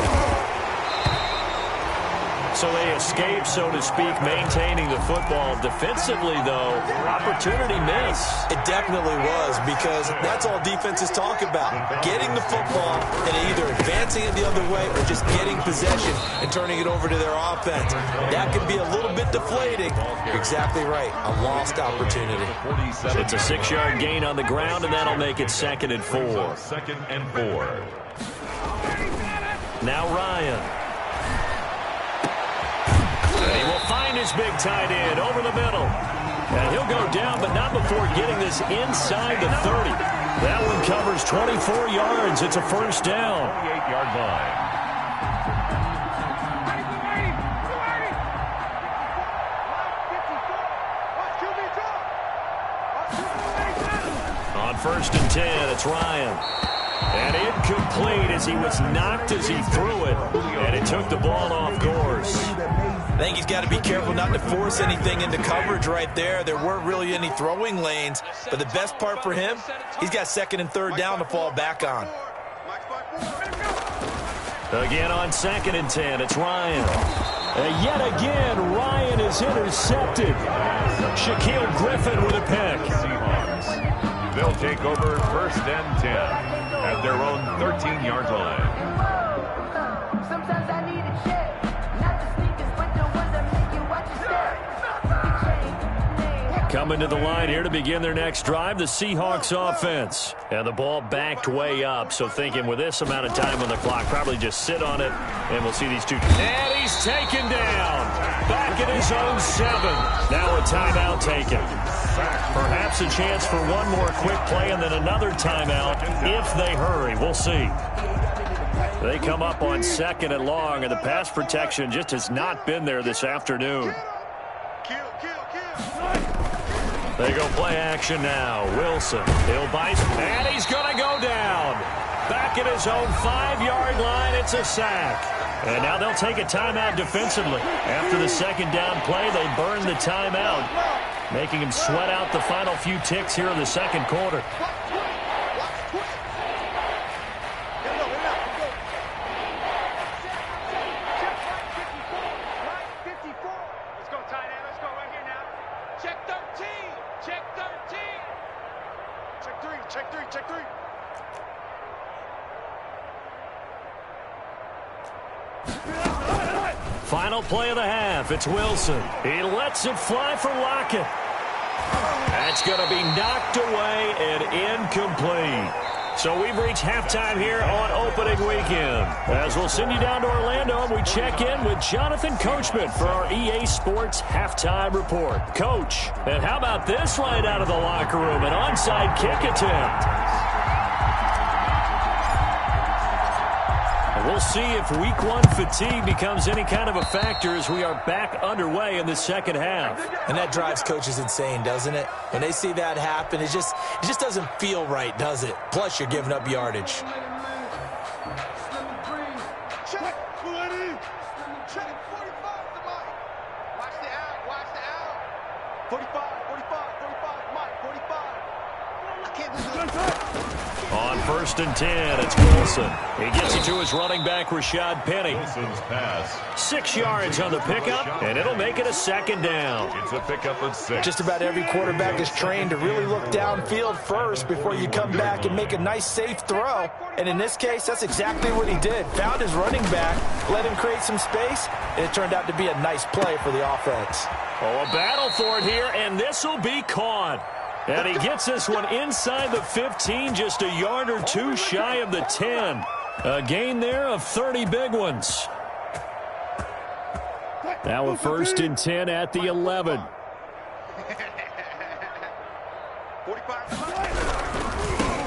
Speaker 1: So they escape, so to speak, maintaining the football. Defensively, though, opportunity miss.
Speaker 2: It definitely was, because that's all defenses talk about. Getting the football and either advancing it the other way or just getting possession and turning it over to their offense. That can be a little bit deflating. You're exactly right. A lost opportunity.
Speaker 1: It's a 6-yard gain on the ground, and that'll make it 2nd and 4.
Speaker 4: 2nd and 4.
Speaker 1: Now Ryan. And he will find his big tight end over the middle. And he'll go down, but not before getting this inside the 30. That one covers 24 yards. It's a first down.
Speaker 4: 28-yard line.
Speaker 1: On 1st and 10, it's Ryan. And incomplete as he was knocked as he threw it. And it took the ball off course.
Speaker 2: I think he's got to be careful not to force anything into coverage right there. There weren't really any throwing lanes. But the best part for him, he's got 2nd and 3rd down to fall back on.
Speaker 1: Again on 2nd and 10, it's Ryan. And yet again, Ryan is intercepted. Shaquille Griffin with a pick.
Speaker 4: Seahawks. They'll take over 1st and 10 at their own 13-yard line.
Speaker 1: Coming to the line here to begin their next drive, the Seahawks offense. And the ball backed way up, so thinking with this amount of time on the clock, probably just sit on it, and we'll see these two. And he's taken down. Back at his own 7. Now a timeout taken. Perhaps a chance for one more quick play and then another timeout if they hurry. We'll see. They come up on 2nd and long, and the pass protection just has not been there this afternoon. They go play action now. Wilson, he'll bite, and he's going to go down. Back at his own 5-yard line, it's a sack. And now they'll take a timeout defensively. After the 2nd down play, they burn the timeout, making him sweat out the final few ticks here in the 2nd quarter. Final play of the half. It's Wilson. He lets it fly for Lockett. That's going to be knocked away and incomplete. So we've reached halftime here on opening weekend. As we'll send you down to Orlando, and we check in with Jonathan Coachman for our EA Sports Halftime Report. Coach, and how about this right out of the locker room? An onside kick attempt. We'll see if week 1 fatigue becomes any kind of a factor as we are back underway in the 2nd half.
Speaker 2: And that drives coaches insane, doesn't it? When they see that happen, it just doesn't feel right, does it? Plus, you're giving up yardage.
Speaker 3: Check, 40. Check, 45 to Mike. Watch the out. 45, Mike, 45. I can't do this.
Speaker 1: On 1st and 10, it's Wilson. He gets it to his running back, Rashad Penny.
Speaker 4: Wilson's pass.
Speaker 1: 6 yards on the pickup, and it'll make it a 2nd down.
Speaker 4: It's a pickup of 6.
Speaker 2: Just about every quarterback is trained to really look downfield first before you come back and make a nice, safe throw. And in this case, that's exactly what he did. Found his running back, let him create some space, and it turned out to be a nice play for the offense.
Speaker 1: Oh, a battle for it here, and this will be caught. And he gets this one inside the 15, just a yard or 2 shy of the 10. A gain there of 30 big ones. Now a 1st and 10 at the 11.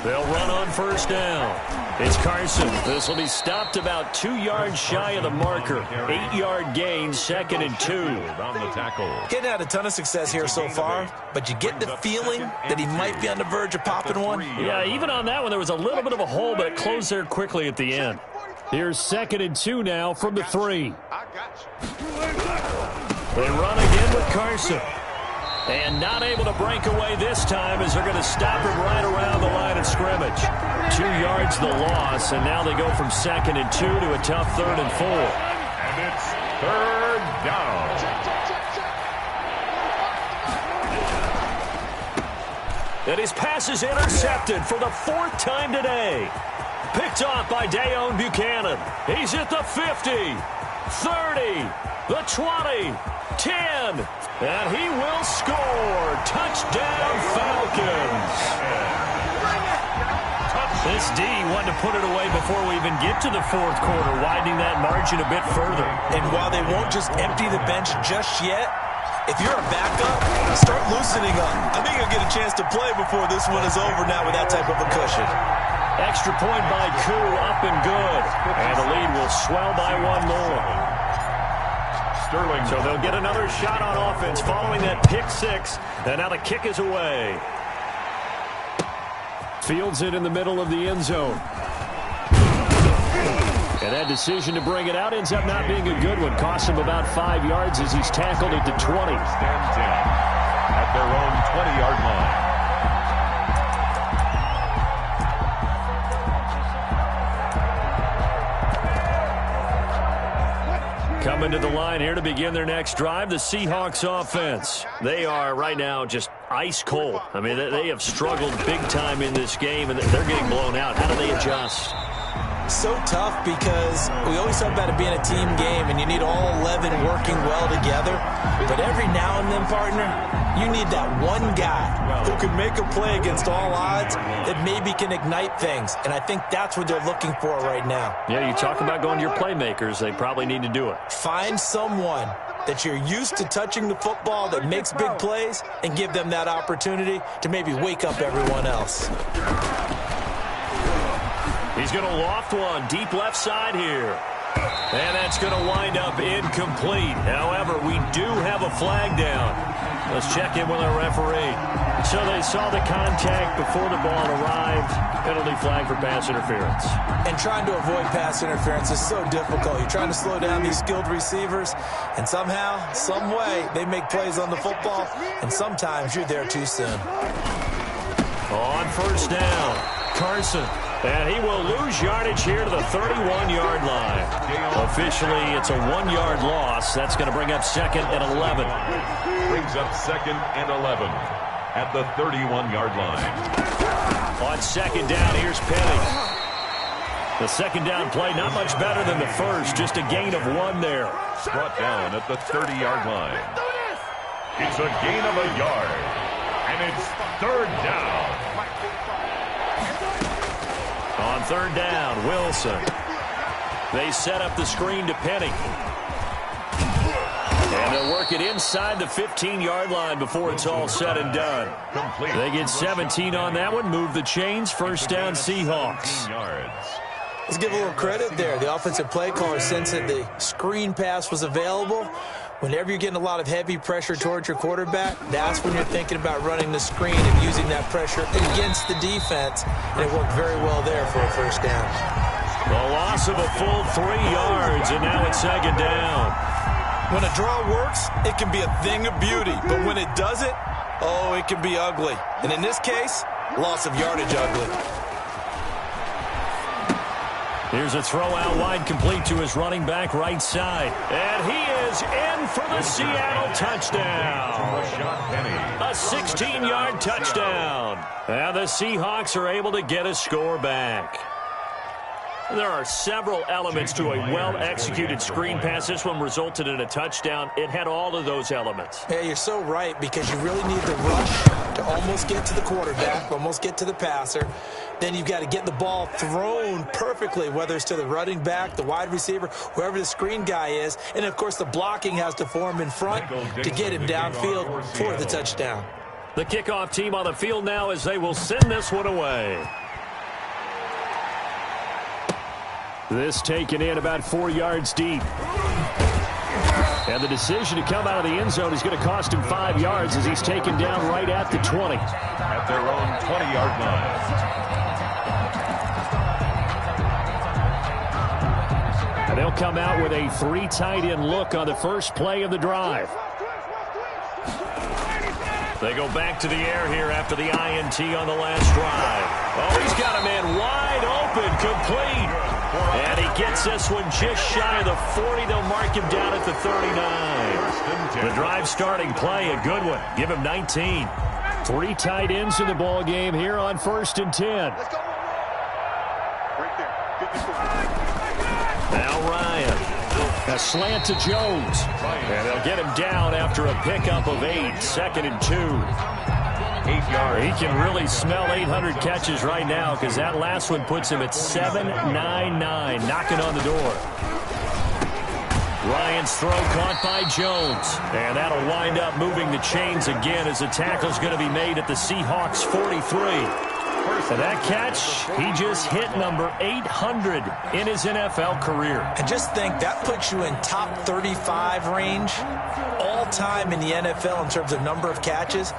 Speaker 1: They'll run on first down. It's Carson. This will be stopped about 2 yards shy of the marker. 8-yard gain, 2nd and 2.
Speaker 4: On the tackle.
Speaker 2: Getting had a ton of success here so far, but you get the feeling that he might be on the verge of popping one.
Speaker 1: Yeah, even on that one, there was a little bit of a hole, but it closed there quickly at the end. Here's 2nd and 2 now from the 3. They run again with Carson. And not able to break away this time as they're going to stop him right around the line of scrimmage. 2 yards the loss, and now they go from 2nd and 2 to a tough 3rd and 4.
Speaker 4: And it's 3rd down.
Speaker 1: And his pass is intercepted for the 4th time today. Picked off by Dayon Buchanan. He's at the 50, 30, the 20, 10, and he will score. Touchdown, Falcons. This D wanted to put it away before we even get to the 4th quarter, widening that margin a bit further.
Speaker 2: And while they won't just empty the bench just yet, if you're a backup, start loosening up. I think you'll get a chance to play before this one is over now with that type of a cushion.
Speaker 1: Extra point by Koo, up and good. And the lead will swell by 1 more.
Speaker 4: Sterling.
Speaker 1: So they'll get another shot on offense following that pick 6. And now the kick is away. Fields it in the middle of the end zone. And that decision to bring it out ends up not being a good one. Cost him about 5 yards as he's tackled at the 20.
Speaker 4: Stand 10 at their own 20-yard line.
Speaker 1: Coming to the line here to begin their next drive, the Seahawks offense. They are right now just ice cold. I mean, they have struggled big time in this game, and they're getting blown out. How do they adjust?
Speaker 2: So tough because we always talk about it being a team game, and you need all 11 working well together. But every now and then, partner, you need that one guy who can make a play against all odds that maybe can ignite things. And I think that's what they're looking for right now.
Speaker 1: Yeah, you talk about going to your playmakers. They probably need to do it.
Speaker 2: Find someone that you're used to touching the football that makes big plays and give them that opportunity to maybe wake up everyone else.
Speaker 1: He's going to loft one deep left side here. And that's going to wind up incomplete. However, we do have a flag down. Let's check in with our referee. So they saw the contact before the ball arrived. Penalty flag for pass interference.
Speaker 2: And trying to avoid pass interference is so difficult. You're trying to slow down these skilled receivers, and somehow, some way, they make plays on the football, and sometimes you're there too soon.
Speaker 1: On first down, Carson. And he will lose yardage here to the 31-yard line. Officially, it's a 1-yard loss. That's going to bring up 2nd and 11.
Speaker 4: Brings up 2nd and 11 at the 31-yard line.
Speaker 1: On 2nd down, here's Penny. The 2nd down play, not much better than the first. Just a gain of 1 there.
Speaker 4: Brought down at the 30-yard line. It's a gain of a yard. And it's 3rd down.
Speaker 1: On 3rd down, Wilson. They set up the screen to Penny. And they'll work it inside the 15-yard line before it's all said and done.
Speaker 4: Complete.
Speaker 1: They get 17 on that one, move the chains, first down Seahawks.
Speaker 2: Let's give a little credit there. The offensive play caller sensed that the screen pass was available. Whenever you're getting a lot of heavy pressure towards your quarterback, that's when you're thinking about running the screen and using that pressure against the defense. And it worked very well there for a first down.
Speaker 1: The loss of a full 3 yards, and now it's 2nd down.
Speaker 2: When a draw works, it can be a thing of beauty. But when it doesn't, oh, it can be ugly. And in this case, loss of yardage ugly.
Speaker 1: Here's a throw out wide, complete to his running back right side. And he is in for the Seattle touchdown. A 16-yard touchdown. And the Seahawks are able to get a score back. There are several elements to a well-executed screen pass. This one resulted in a touchdown. It had all of those elements.
Speaker 2: Yeah, you're so right, because you really need the rush to almost get to the quarterback, almost get to the passer. Then you've got to get the ball thrown perfectly, whether it's to the running back, the wide receiver, whoever the screen guy is. And, of course, the blocking has to form in front to get him downfield for the touchdown.
Speaker 1: The kickoff team on the field now as they will send this one away. This taken in about 4 yards deep. And the decision to come out of the end zone is going to cost him 5 yards as he's taken down right at the 20.
Speaker 4: At their own 20-yard line.
Speaker 1: And they'll come out with a 3 tight end look on the first play of the drive. They go back to the air here after the INT on the last drive. Oh, he's got a man wide open, complete. And he gets this one just shy of the 40. They'll mark him down at the 39. The drive starting play, a good one. Give him 19. 3 tight ends in the ball game here on 1st and 10.
Speaker 3: Let's go. Right there.
Speaker 1: Now Ryan. A slant to Jones. And they'll get him down after a pickup of 8. 2nd and 2. 8 yards. He can really smell 800 catches right now because that last one puts him at 799, knocking on the door. Ryan's throw caught by Jones. And that'll wind up moving the chains again as the tackle's going to be made at the Seahawks 43. And that catch, he just hit number 800 in his NFL career.
Speaker 2: And just think, that puts you in top 35 range all time in the NFL in terms of number of catches.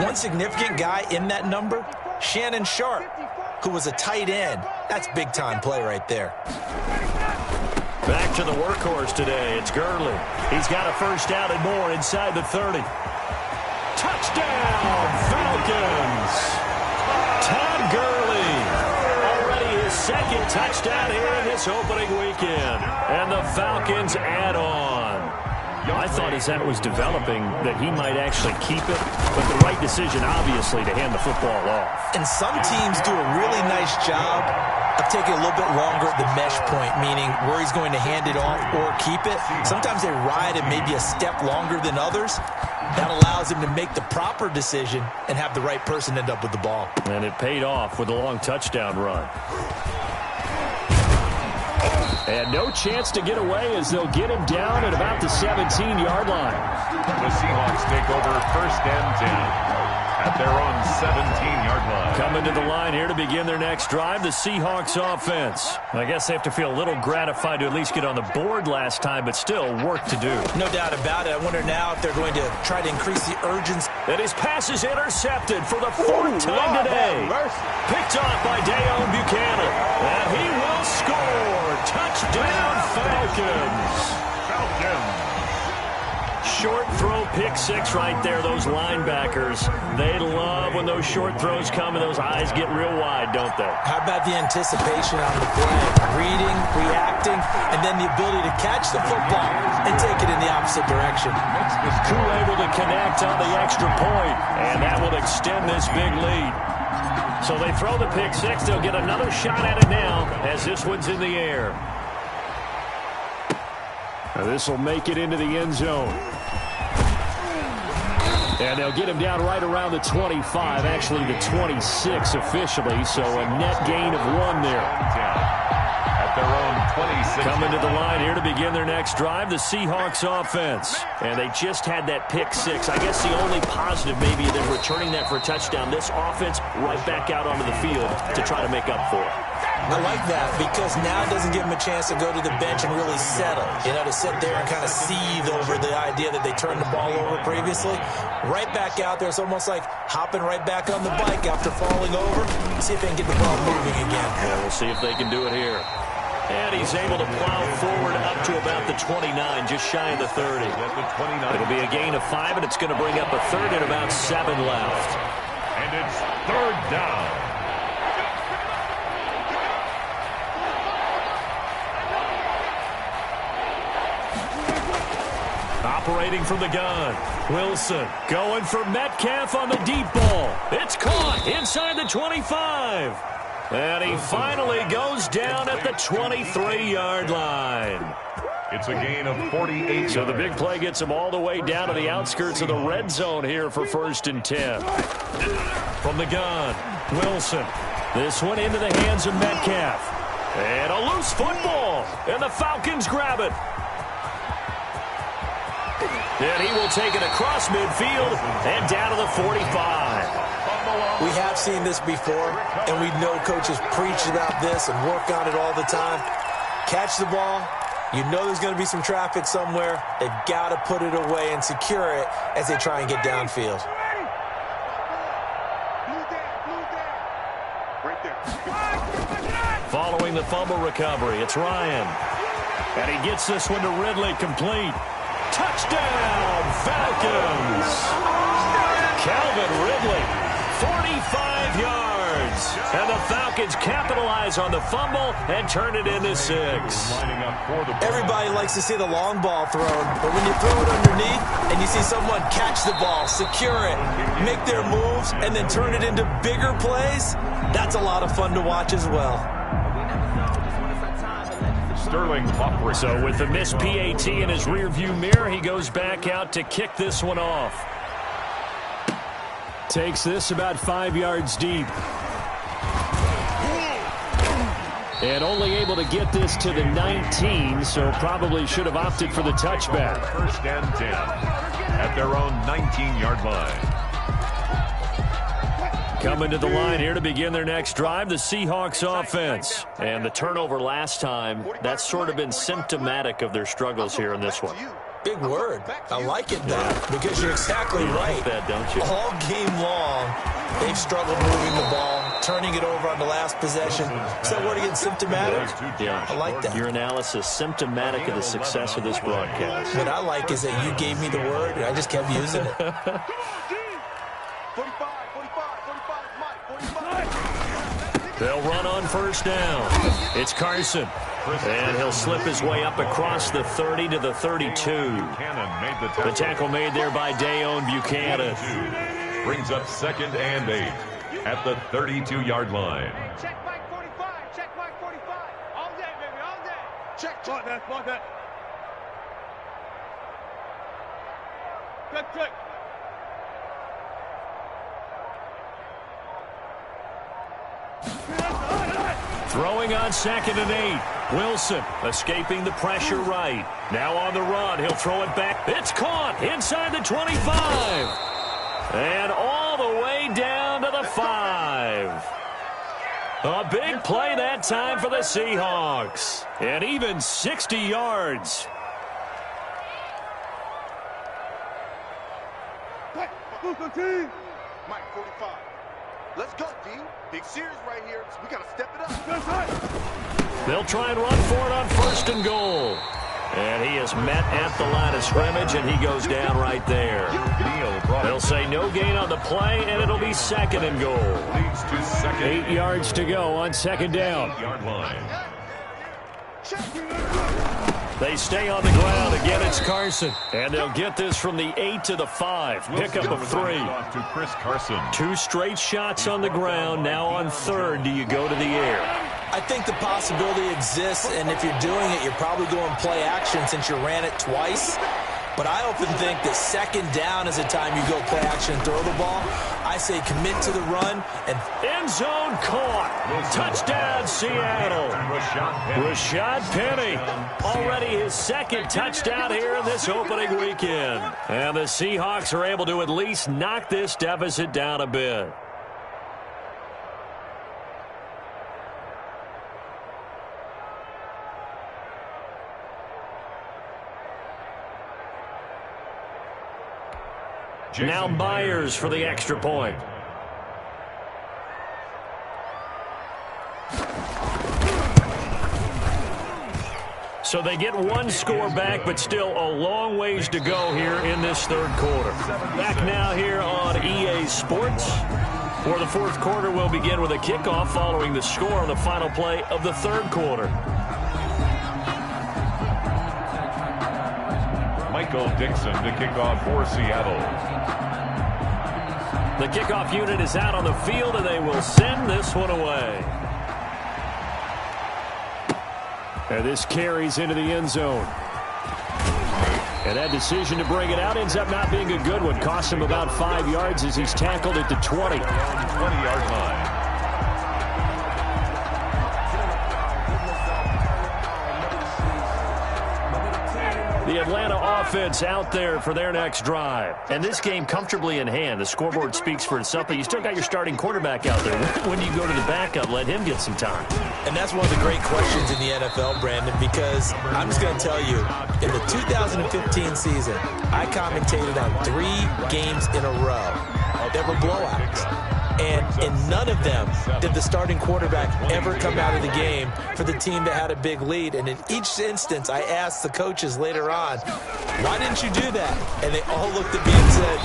Speaker 2: One significant guy in that number, Shannon Sharp, who was a tight end. That's big-time play right there.
Speaker 1: Back to the workhorse today. It's Gurley. He's got a first down and more inside the 30. Touchdown, Falcons! Todd Gurley, already his 2nd touchdown here in this opening weekend. And the Falcons add on. I thought as that was developing that he might actually keep it, but the right decision, obviously, to hand the football off.
Speaker 2: And some teams do a really nice job of taking a little bit longer at the mesh point, meaning where he's going to hand it off or keep it. Sometimes they ride it maybe a step longer than others. That allows him to make the proper decision and have the right person end up with the ball.
Speaker 1: And it paid off with a long touchdown run. And no chance to get away as they'll get him down at about the 17-yard line.
Speaker 4: The Seahawks take over 1st and 10 at their own 17-yard line.
Speaker 1: Coming to the line here to begin their next drive, the Seahawks offense. I guess they have to feel a little gratified to at least get on the board last time, but still work to do.
Speaker 2: No doubt about it. I wonder now if they're going to try to increase the urgency.
Speaker 1: And his pass is intercepted for the 4th time today. Picked off by Deone Buchanan. And he will score. Touchdown, Falcons. Short throw, pick 6 right there. Those linebackers, they love when those short throws come and those eyes get real wide, don't they?
Speaker 2: How about the anticipation on the play? Reading, reacting, and then the ability to catch the football and take it in the opposite direction.
Speaker 1: Who able to connect on the extra point, and that will extend this big lead. So they throw the pick 6. They'll get another shot at it now as this one's in the air. Now this will make it into the end zone. And they'll get him down right around the 25, actually the 26 officially, so a net gain of 1 there.
Speaker 4: At their own 26.
Speaker 1: Coming to the line here to begin their next drive, the Seahawks offense. And they just had that pick 6. I guess the only positive maybe of them returning that for a touchdown. This offense right back out onto the field to try to make up for it.
Speaker 2: I like that because now it doesn't give them a chance to go to the bench and really settle. You know, to sit there and kind of seethe over the idea that they turned the ball over previously. Right back out there. It's almost like hopping right back on the bike after falling over. See if they can get the ball moving again.
Speaker 1: Yeah, we'll see if they can do it here. And he's able to plow forward up to about the 29, just shy of the 30. It'll be a gain of 5, and it's going to bring up a 3rd and about 7 left.
Speaker 4: And it's 3rd down.
Speaker 1: Operating from the gun. Wilson going for Metcalf on the deep ball. It's caught inside the 25. And he finally goes down at the 23-yard line.
Speaker 4: It's a gain of 48.
Speaker 1: So the big play gets him all the way down to the outskirts of the red zone here for 1st and 10. From the gun, Wilson. This one into the hands of Metcalf. And a loose football. And the Falcons grab it. And he will take it across midfield and down to the 45.
Speaker 2: We have seen this before, and we know coaches preach about this and work on it all the time. Catch the ball. You know there's going to be some traffic somewhere. They've got to put it away and secure it as they try and get downfield.
Speaker 1: Following the fumble recovery, it's Ryan. And he gets this one to Ridley, complete. Touchdown, Falcons! Calvin Ridley, 45 yards. And the Falcons capitalize on the fumble and turn it into 6.
Speaker 2: Everybody likes to see the long ball thrown, but when you throw it underneath and you see someone catch the ball, secure it, make their moves, and then turn it into bigger plays, that's a lot of fun to watch as well.
Speaker 1: So with the missed PAT in his rearview mirror, he goes back out to kick this one off. Takes this about 5 yards deep. And only able to get this to the 19, so probably should have opted for the touchback.
Speaker 4: First and 10 at their own 19-yard line.
Speaker 1: Coming to the line here to begin their next drive, the Seahawks offense. And the turnover last time, that's sort of been symptomatic of their struggles here in this one.
Speaker 2: Big word. I like it, though, because you're exactly right.
Speaker 1: Like that, don't you?
Speaker 2: All game long, they've struggled moving the ball, turning it over on the last possession. So what again, symptomatic?
Speaker 1: Yeah.
Speaker 2: I like that.
Speaker 1: Your analysis symptomatic of the success of this broadcast.
Speaker 2: What I like is that you gave me the word, and I just kept using it.
Speaker 3: 45, 45, 45.
Speaker 1: They'll run on first down. It's Carson. And he'll slip his way up across the 30 to the 32. The tackle made there by Dayon Buchanan.
Speaker 4: Brings up 2nd and 8 at the 32-yard line.
Speaker 3: Check Mike 45. Check Mike 45. All day, baby, all day. Check. Mark that. Check.
Speaker 1: Throwing on 2nd and 8. Wilson escaping the pressure right. Now on the run. He'll throw it back. It's caught inside the 25. And all the way down to the 5. A big play that time for the Seahawks. And even 60 yards.
Speaker 3: Mike 45. Let's go, D. Big series right here. So we got to step it up.
Speaker 1: They'll try and run for it on 1st and goal. And he is met at the line of scrimmage, and he goes down right there. They'll say no gain on the play, and it'll be 2nd and goal.
Speaker 4: Leads to 2nd.
Speaker 1: 8 yards to go on 2nd down.
Speaker 4: Yard line.
Speaker 1: They stay on the ground. Again, it's Carson. And they'll get this from the 8 to the 5. Pickup of 3.
Speaker 4: To Chris Carson.
Speaker 1: 2 straight shots on the ground. Now on 3rd, do you go to the air?
Speaker 2: I think the possibility exists, and if you're doing it, you're probably going play action since you ran it twice. But I often think that 2nd down is the time you go play action and throw the ball. I say commit to the run. And
Speaker 1: end zone caught. Touchdown, Seattle. Rashad Penny. Already his 2nd touchdown here in this opening weekend. And the Seahawks are able to at least knock this deficit down a bit. Now Myers for the extra point. So they get 1 score back, but still a long ways to go here in this 3rd quarter. Back now here on EA Sports. For the 4th quarter, we'll begin with a kickoff following the score on the final play of the 3rd quarter.
Speaker 4: Michael Dixon to kick off for Seattle.
Speaker 1: The kickoff unit is out on the field, and they will send this one away. And this carries into the end zone. And that decision to bring it out ends up not being a good one. Costs him about 5 yards as he's tackled at the 20.
Speaker 4: 20-yard line.
Speaker 1: The Atlanta offense out there for their next drive. And this game comfortably in hand. The scoreboard speaks for itself, but you still got your starting quarterback out there. When do you go to the backup, let him get some time?
Speaker 2: And that's one of the great questions in the NFL, Brandon, because I'm just going to tell you, in the 2015 season, I commentated on 3 games in a row that were blowouts. And in none of them did the starting quarterback ever come out of the game for the team that had a big lead. And in each instance, I asked the coaches later on, why didn't you do that? And they all looked at me and said,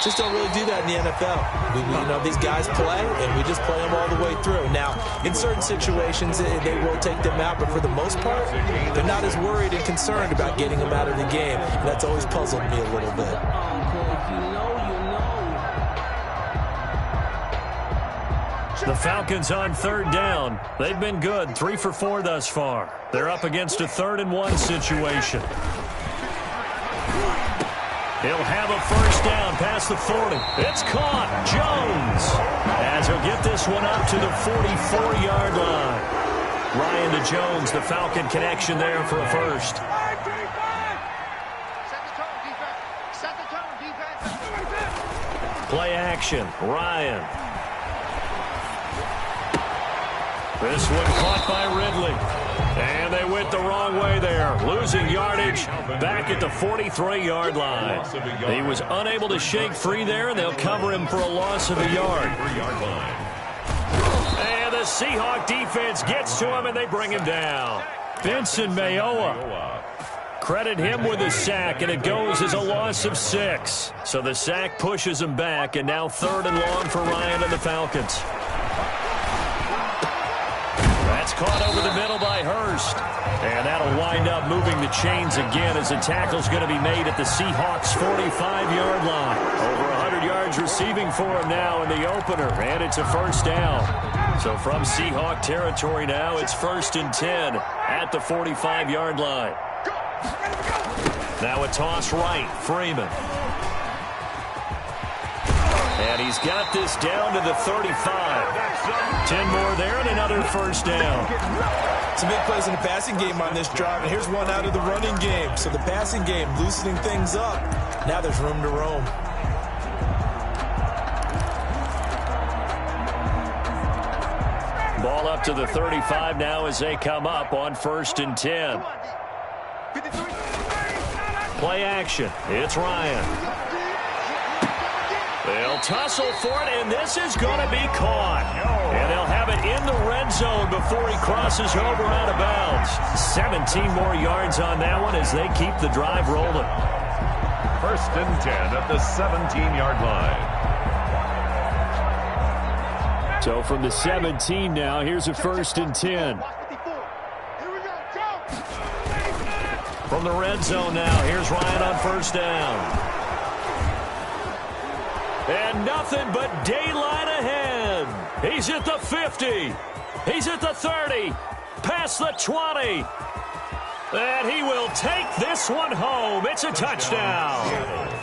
Speaker 2: just don't really do that in the NFL. These guys play, and we just play them all the way through. Now, in certain situations, they will take them out, but for the most part, they're not as worried and concerned about getting them out of the game. And that's always puzzled me a little bit.
Speaker 1: The Falcons on 3rd down. They've been good, 3 for 4 thus far. They're up against a 3rd and 1 situation. He'll have a first down past the 40. It's caught. Jones. As he'll get this one up to the 44-yard line. Ryan to Jones, the Falcon connection there for a first. Play action. Ryan. This one caught by Ridley. And they went the wrong way there. Losing yardage back at the 43-yard line. He was unable to shake free there, and they'll cover him for a loss of a yard. And the Seahawk defense gets to him, and they bring him down. Vincent Mayowa. Credit him with a sack, and it goes as a loss of 6. So the sack pushes him back, and now 3rd and long for Ryan and the Falcons. That's caught over the middle by Hurst. And that'll wind up moving the chains again as the tackle's going to be made at the Seahawks' 45-yard line. Over 100 yards receiving for him now in the opener, and it's a first down. So from Seahawk territory now, it's 1st and 10 at the 45-yard line. Now a toss right, Freeman. And he's got this down to the 35. 10 more there and another first down.
Speaker 2: Some big plays in the passing game on this drive, and here's one out of the running game. So the passing game loosening things up. Now there's room to roam.
Speaker 1: Ball up to the 35 now as they come up on 1st and 10. Play action. It's Ryan. They'll tussle for it, and this is going to be caught. And they'll have it in the red zone before he crosses over out of bounds. 17 more yards on that one as they keep the drive rolling.
Speaker 4: 1st and 10 at the 17-yard line.
Speaker 1: So from the 17 now, here's a 1st and 10. From the red zone now, here's Ryan on 1st down. And nothing but daylight ahead. He's at the 50. He's at the 30. Past the 20. And he will take this one home. It's a touchdown.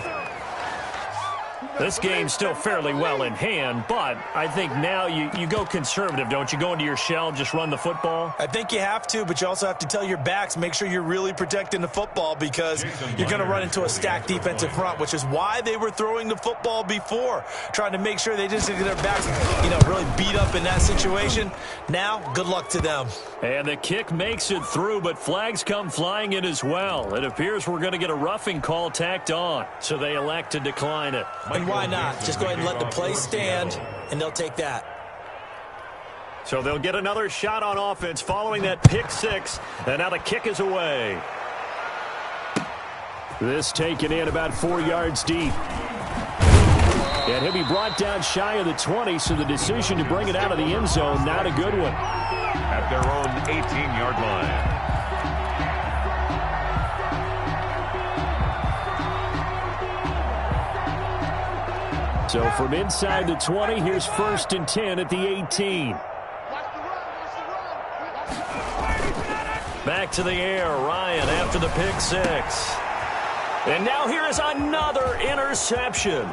Speaker 1: This game's still fairly well in hand, but I think now you go conservative, don't you? Go into your shell, just run the football?
Speaker 2: I think you have to, but you also have to tell your backs, make sure you're really protecting the football because you're going to run into a stacked defensive front, which is why they were throwing the football before, trying to make sure they just get their backs, really beat up in that situation. Now, good luck to them.
Speaker 1: And the kick makes it through, but flags come flying in as well. It appears we're going to get a roughing call tacked on, so they elect to decline it.
Speaker 2: And why not? Just go ahead and let the play stand, and they'll take that.
Speaker 1: So they'll get another shot on offense following that pick 6, and now the kick is away. This taken in about 4 yards deep. And he'll be brought down shy of the 20, so the decision to bring it out of the end zone, not a good one.
Speaker 4: At their own 18-yard line.
Speaker 1: So from inside the 20, here's 1st and 10 at the 18. Back to the air, Ryan after the pick 6. And now here is another interception.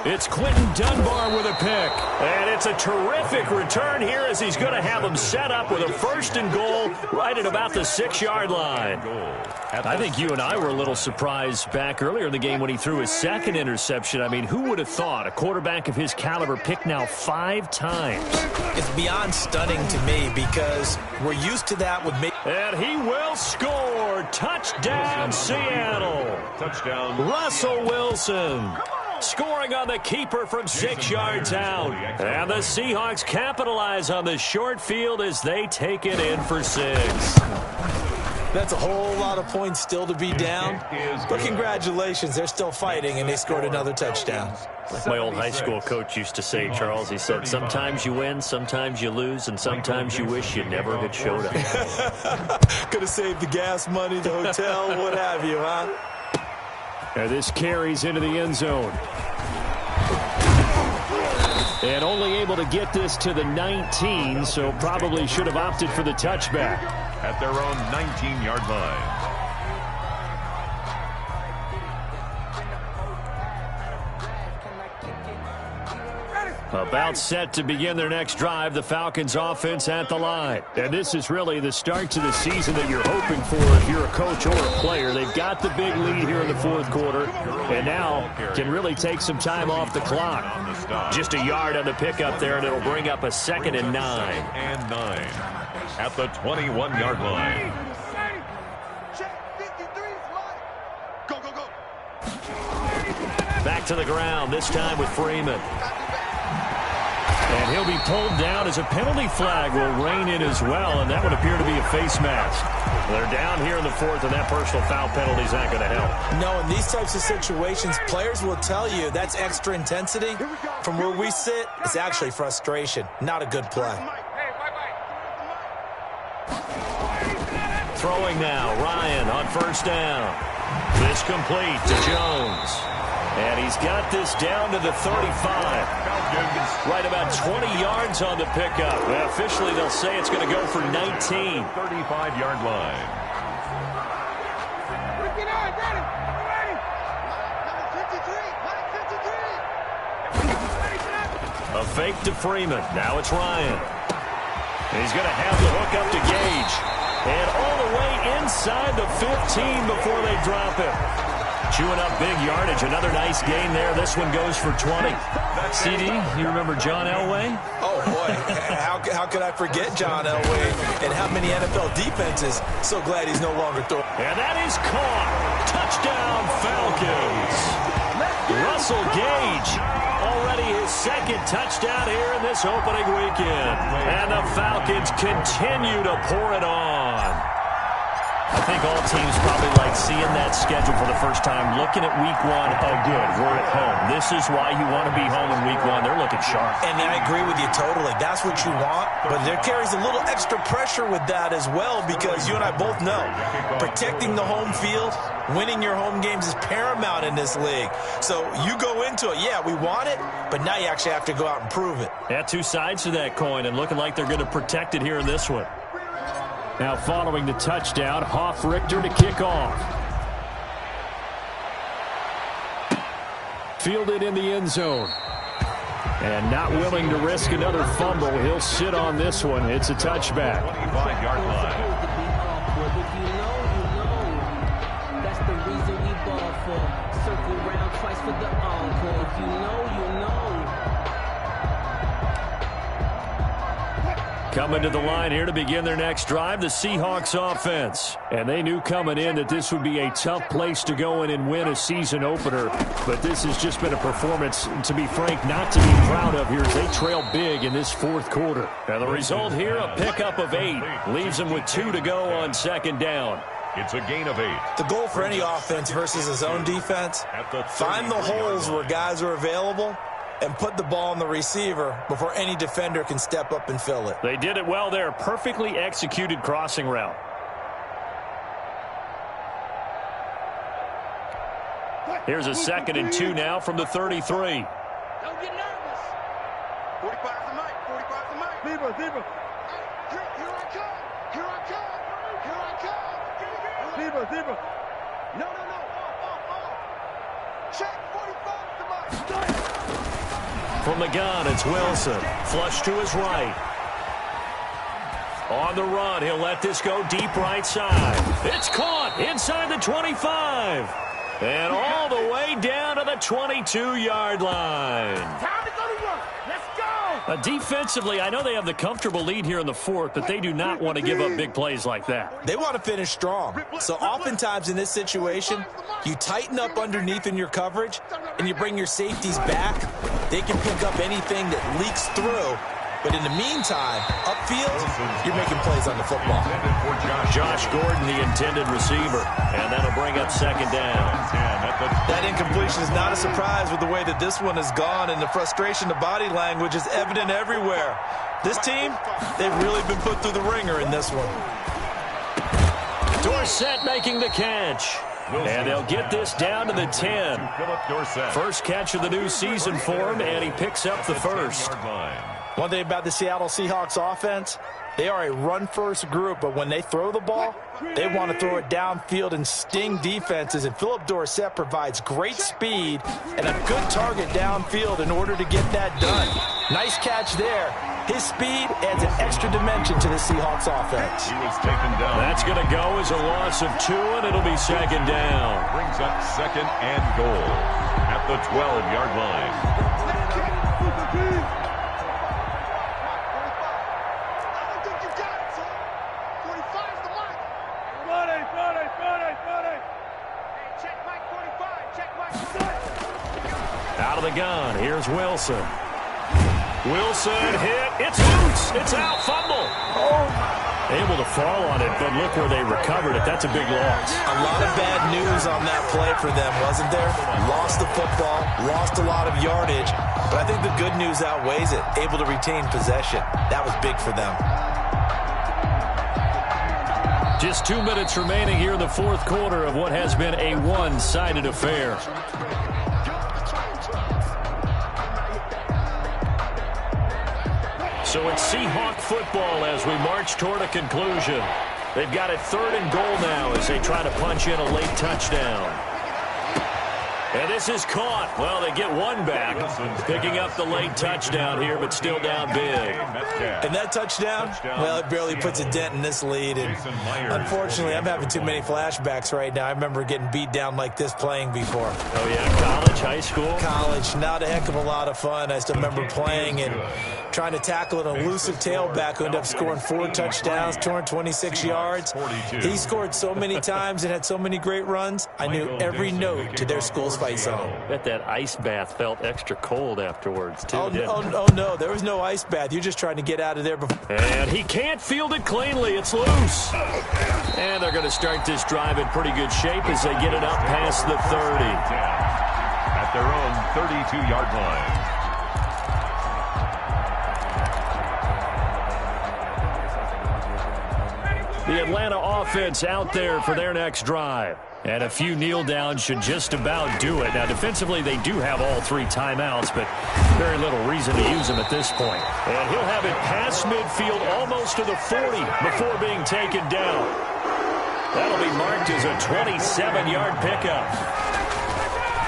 Speaker 1: It's Quentin Dunbar with a pick. And it's a terrific return here as he's going to have him set up with a 1st and goal right at about the 6-yard line. I think you and I were a little surprised back earlier in the game when he threw his 2nd interception. I mean, who would have thought a quarterback of his caliber picked now 5 times?
Speaker 2: It's beyond stunning to me because we're used to that with me.
Speaker 1: And he will score. Touchdown, Seattle.
Speaker 4: Touchdown.
Speaker 1: Russell Wilson scoring on the keeper from 6 yards out. And the Seahawks capitalize on the short field as they take it in for 6.
Speaker 2: That's a whole lot of points still to be down. But congratulations, they're still fighting, and they scored another touchdown.
Speaker 1: Like my old high school coach used to say, Charles, he said, sometimes you win, sometimes you lose, and sometimes you wish you never had showed up.
Speaker 2: Could have saved the gas money, the hotel, what have you, huh?
Speaker 1: And this carries into the end zone. And only able to get this to the 19, so probably should have opted for the touchback.
Speaker 4: At their own 19-yard line.
Speaker 1: About set to begin their next drive, the Falcons offense at the line. And this is really the start to the season that you're hoping for if you're a coach or a player. They've got the big lead here in the 4th quarter, and now can really take some time off the clock. Just a yard on the pickup there, and it'll bring up a 2nd and 9.
Speaker 4: And 9 at the 21-yard line.
Speaker 3: Go, go, go.
Speaker 1: Back to the ground, this time with Freeman. And he'll be pulled down as a penalty flag will rein in as well, and that would appear to be a face mask. They're down here in the 4th, and that personal foul penalty is not going to help.
Speaker 2: No, in these types of situations, players will tell you that's extra intensity. From where we sit, it's actually frustration, not a good play.
Speaker 1: Throwing now, Ryan on 1st down. This complete to Jones. And he's got this down to the 35. Right about 20 yards on the pickup. Well, officially, they'll say it's going to go for 19.
Speaker 4: 35-yard line.
Speaker 1: A fake to Freeman. Now it's Ryan. He's going to have the hook up to Gage. And all the way inside the 15 before they drop him. Chewing up big yardage. Another nice gain there. This one goes for 20. CD, you remember John Elway?
Speaker 2: Oh, boy. How could I forget John Elway and how many NFL defenses? So glad he's no longer throwing.
Speaker 1: And that is caught. Touchdown, Falcons. Russell Gage. Already his 2nd touchdown here in this opening weekend. And the Falcons continue to pour it on. I think all teams probably like seeing that schedule for the first time, looking at week 1. Oh, good, we're at home. This is why you want to be home in week 1. They're looking sharp.
Speaker 2: And I agree with you totally. That's what you want. But there carries a little extra pressure with that as well because you and I both know protecting the home field, winning your home games is paramount in this league. So you go into it, yeah, we want it, but now you actually have to go out and prove it.
Speaker 1: Yeah, 2 sides to that coin and looking like they're going to protect it here in this one. Now following the touchdown, Hoff-Richter to kick off. Fielded in the end zone. And not willing to risk another fumble. He'll sit on this one. It's a touchback.
Speaker 4: 25-yard line.
Speaker 5: If you know, that's the reason we ball for. Circle round twice for the encore. If you know, you know.
Speaker 1: Coming to the line here to begin their next drive, the Seahawks offense. And they knew coming in that this would be a tough place to go in and win a season opener. But this has just been a performance, to be frank, not to be proud of here as they trail big in this 4th quarter. And the result here, a pickup of 8. Leaves them with 2 to go on 2nd down.
Speaker 4: It's a gain of 8.
Speaker 2: The goal for any offense versus his own defense, find the holes where guys are available and put the ball on the receiver before any defender can step up and fill it.
Speaker 1: They did it well there. Perfectly executed crossing route. Here's a 2nd and 2 now from the 33.
Speaker 3: Don't get nervous. 45's the mic. 45's the mic. Zebra. Here I come. Here I come. Here I come. Zebra. No. Check. 45's the mic.
Speaker 1: From the gun, it's Wilson. Flush to his right. On the run, he'll let this go deep right side. It's caught inside the 25. And all the way down to the 22-yard line.
Speaker 3: Time to go to work. Let's go.
Speaker 1: Defensively, I know they have the comfortable lead here in the fourth, but they do not want to give up big plays like that.
Speaker 2: They want to finish strong. So oftentimes in this situation, you tighten up underneath in your coverage, and you bring your safeties back. They can pick up anything that leaks through. But in the meantime, upfield, you're making plays on the football.
Speaker 1: Josh Gordon, the intended receiver, and that'll bring up second down.
Speaker 2: That incompletion is not a surprise with the way that this one has gone, and the frustration, the body language is evident everywhere. This team, they've really been put through the ringer in this one.
Speaker 1: Dorsett making the catch. And they'll get this down to the 10. First catch of the new season for him, and he picks up the first.
Speaker 2: One thing about the Seattle Seahawks offense, they are a run-first group, but when they throw the ball, they want to throw it downfield and sting defenses, and Philip Dorsett provides great speed and a good target downfield in order to get that done. Nice catch there. His speed adds an extra dimension to the Seahawks offense.
Speaker 4: He was taken down.
Speaker 1: That's going to go as a loss of 2, and it'll be second down.
Speaker 4: Brings up second and goal at the 12-yard line.
Speaker 1: Out of the gun, here's Wilson. Wilson hit, it's loose, it's out, fumble. Able to fall on it, but look where they recovered it. That's a big loss.
Speaker 2: A lot of bad news on that play for them, wasn't there? Lost the football, lost a lot of yardage, but I think the good news outweighs it. Able to retain possession. That was big for them.
Speaker 1: Just 2 minutes remaining here in the fourth quarter of what has been a one-sided affair. So it's Seahawk football as we march toward a conclusion. They've got it 3rd and goal now as they try to punch in a late touchdown. And this is caught. Well, they get one back, picking up the late touchdown here, but still down big.
Speaker 2: And that touchdown, well, it barely puts a dent in this lead. And unfortunately, I'm having too many flashbacks right now. I remember getting beat down like this playing before.
Speaker 1: Oh, yeah, college, high school?
Speaker 2: College, not a heck of a lot of fun. I still remember playing and trying to tackle an elusive tailback who ended up scoring 4 touchdowns, 226 yards. He scored so many times and had so many great runs. I knew every note to their school's fight zone.
Speaker 1: Bet that ice bath felt extra cold afterwards, too.
Speaker 2: Oh, no, there was no ice bath. You're just trying to get out of there before.
Speaker 1: And he can't field it cleanly. It's loose. And they're going to start this drive in pretty good shape as they get it up past the 30.
Speaker 4: At their own 32-yard line.
Speaker 1: The Atlanta offense out there for their next drive. And a few kneel downs should just about do it. Now, defensively, they do have all 3 timeouts, but very little reason to use them at this point. And he'll have it past midfield almost to the 40 before being taken down. That'll be marked as a 27-yard pickup.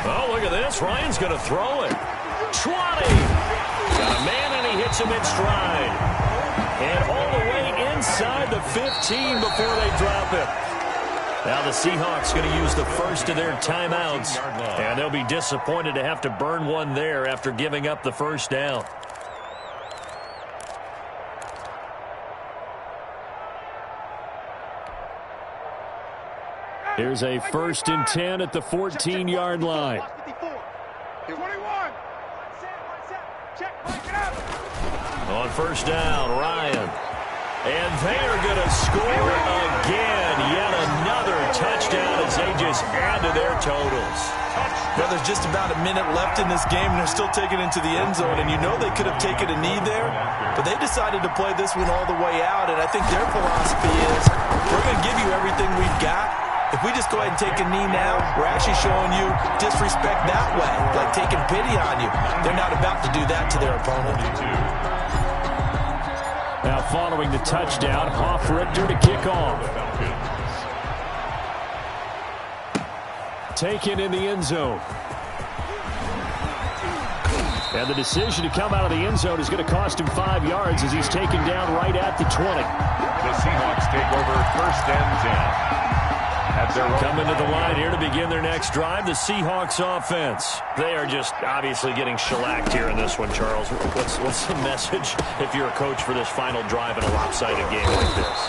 Speaker 1: Oh, look at this. Ryan's going to throw it. 20. Got a man, and he hits him in stride. And all the way inside the 15 before they drop it. Now the Seahawks going to use the first of their timeouts, and they'll be disappointed to have to burn one there after giving up the first down. Here's a 1st and 10 at the 14-yard line.
Speaker 3: 21.
Speaker 1: On first down, Ryan. And they're going to score again. Yet another touchdown as they just add to their totals.
Speaker 2: Well, there's just about a minute left in this game, and they're still taking it into the end zone. And you know they could have taken a knee there, but they decided to play this one all the way out. And I think their philosophy is, we're going to give you everything we've got. If we just go ahead and take a knee now, we're actually showing you disrespect that way, like taking pity on you. They're not about to do that to their opponent.
Speaker 1: Now following the touchdown, Hoff-Richter to kick off. Taken in the end zone. And the decision to come out of the end zone is going to cost him 5 yards as he's taken down right at the 20.
Speaker 4: The Seahawks take over 1st and 10.
Speaker 1: Coming to the line here to begin their next drive, the Seahawks offense. They are just obviously getting shellacked here in this one, Charles. What's the message if you're a coach for this final drive in a lopsided game like this?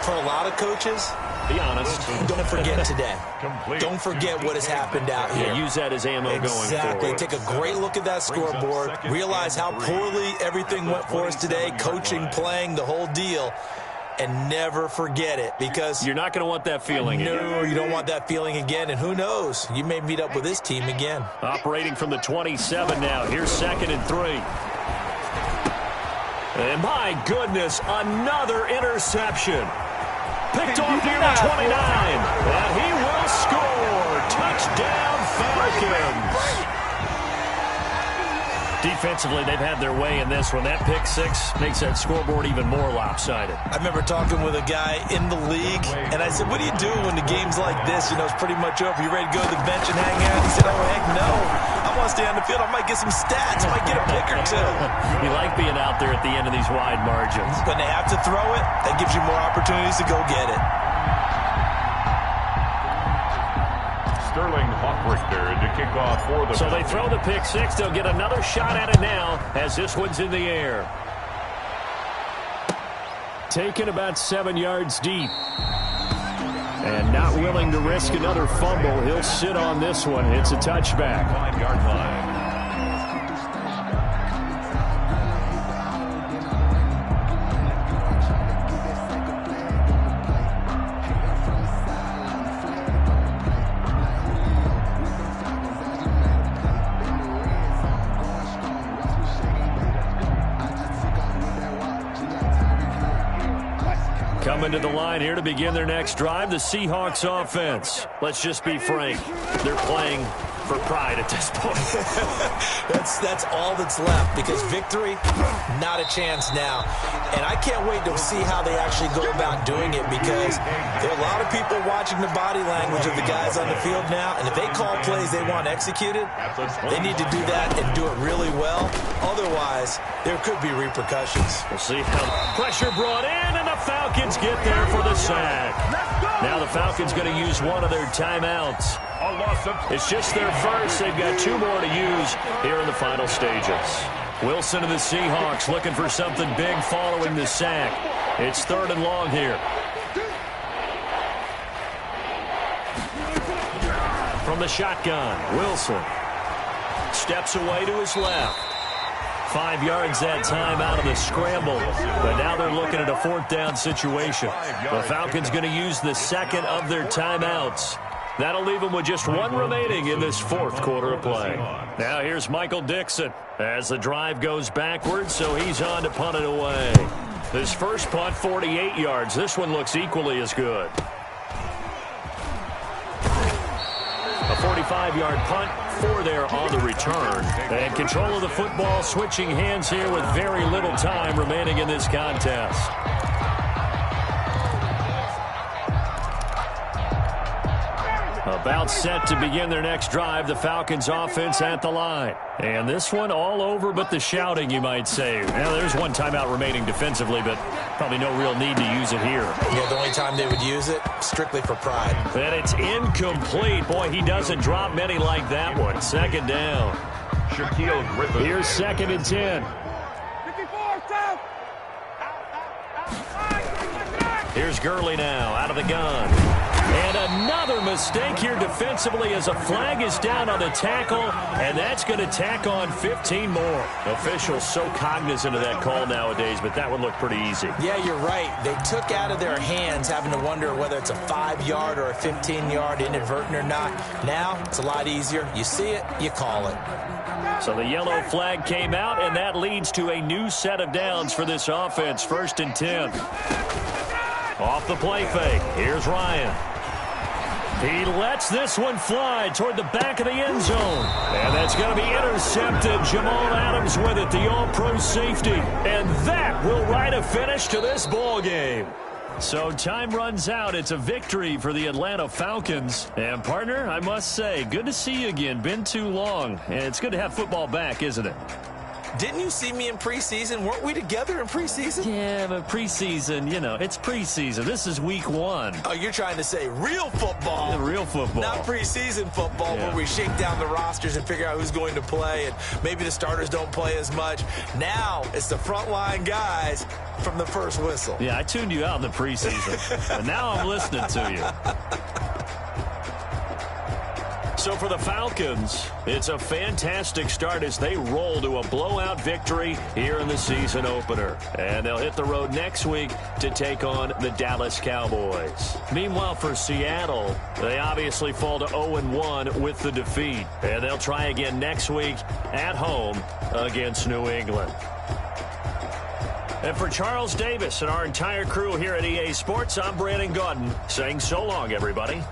Speaker 2: For a lot of coaches,
Speaker 1: be honest.
Speaker 2: Don't forget today. Don't forget what has happened out here.
Speaker 1: Yeah, use that as ammo going forward.
Speaker 2: Exactly. Take a great look at that scoreboard. Realize how poorly everything went for us today, coaching, playing, the whole deal. And never forget it, because
Speaker 1: you're not going to want that feeling again.
Speaker 2: No, you don't want that feeling again. And who knows? You may meet up with this team again.
Speaker 1: Operating from the 27 now. Here's 2nd and 3. And my goodness, another interception. Picked off near the 29. And he will score. Touchdown, Falcons. Defensively, they've had their way in this one. That pick 6 makes that scoreboard even more lopsided.
Speaker 2: I remember talking with a guy in the league, and I said, what do you do when the game's like this? You know, it's pretty much over. You ready to go to the bench and hang out? He said, oh, heck no. I want to stay on the field. I might get some stats. I might get a pick or two.
Speaker 1: You like being out there at the end of these wide margins.
Speaker 2: When they have to throw it, that gives you more opportunities to go get it.
Speaker 4: Sterling Hawkrichter to kick off for the...
Speaker 1: So they throw the pick 6. They'll get another shot at it now as this one's in the air. Taken about 7 yards deep. And not willing to risk another fumble. He'll sit on this one. It's a touchback.
Speaker 4: 5-yard line.
Speaker 1: Coming to the line here to begin their next drive, the Seahawks offense. Let's just be frank. They're playing for pride at this point.
Speaker 2: That's all that's left, because victory, not a chance now. And I can't wait to see how they actually go about doing it, because there are a lot of people watching the body language of the guys on the field now, and if they call plays they want executed, they need to do that and do it really well. Otherwise, there could be repercussions.
Speaker 1: We'll see how pressure brought in, and the Falcons get there for the sack. Now the Falcons going to use one of their timeouts. It's just their first. They've got 2 more to use here in the final stages. Wilson and the Seahawks looking for something big following the sack. It's 3rd and long here. From the shotgun, Wilson steps away to his left. 5 yards that time out of the scramble. But now they're looking at a 4th down situation. The Falcons going to use the 2nd of their timeouts. That'll leave them with just 1 remaining in this 4th quarter of play. Now here's Michael Dixon as the drive goes backwards, so he's on to punt it away. His first punt, 48 yards. This one looks equally as good. A 45-yard punt, 4 there on the return. And control of the football switching hands here with very little time remaining in this contest. About set to begin their next drive, the Falcons offense at the line. And this one all over but the shouting, you might say. Now, there's 1 timeout remaining defensively, but probably no real need to use it here.
Speaker 2: Yeah, the only time they would use it, strictly for pride.
Speaker 1: And it's incomplete. Boy, he doesn't drop many like that one. 2nd down.
Speaker 4: Shaquille Griffin.
Speaker 1: Here's 2nd and 10. Here's Gurley now out of the gun. And another mistake here defensively as a flag is down on the tackle, and that's going to tack on 15 more. Officials so cognizant of that call nowadays, but that one looked pretty easy.
Speaker 2: Yeah, you're right. They took out of their hands having to wonder whether it's a 5-yard or a 15-yard inadvertent or not. Now, it's a lot easier. You see it, you call it.
Speaker 1: So the yellow flag came out, and that leads to a new set of downs for this offense. 1st and 10. Off the play fake. Here's Ryan. He lets this one fly toward the back of the end zone. And that's going to be intercepted. Jamal Adams with it, the all-pro safety. And that will write a finish to this ball game. So time runs out. It's a victory for the Atlanta Falcons. And, partner, I must say, good to see you again. Been too long. And it's good to have football back, isn't it?
Speaker 2: Didn't you see me in preseason? Weren't we together in preseason?
Speaker 1: Yeah, but preseason, you know, it's preseason. This is week 1.
Speaker 2: Oh, you're trying to say real football.
Speaker 1: Yeah, real football.
Speaker 2: Not preseason football where we shake down the rosters and figure out who's going to play, and maybe the starters don't play as much. Now it's the frontline guys from the first whistle.
Speaker 1: Yeah, I tuned you out in the preseason, and now I'm listening to you. So for the Falcons, it's a fantastic start as they roll to a blowout victory here in the season opener. And they'll hit the road next week to take on the Dallas Cowboys. Meanwhile, for Seattle, they obviously fall to 0-1 with the defeat. And they'll try again next week at home against New England. And for Charles Davis and our entire crew here at EA Sports, I'm Brandon Gaudin saying so long, everybody.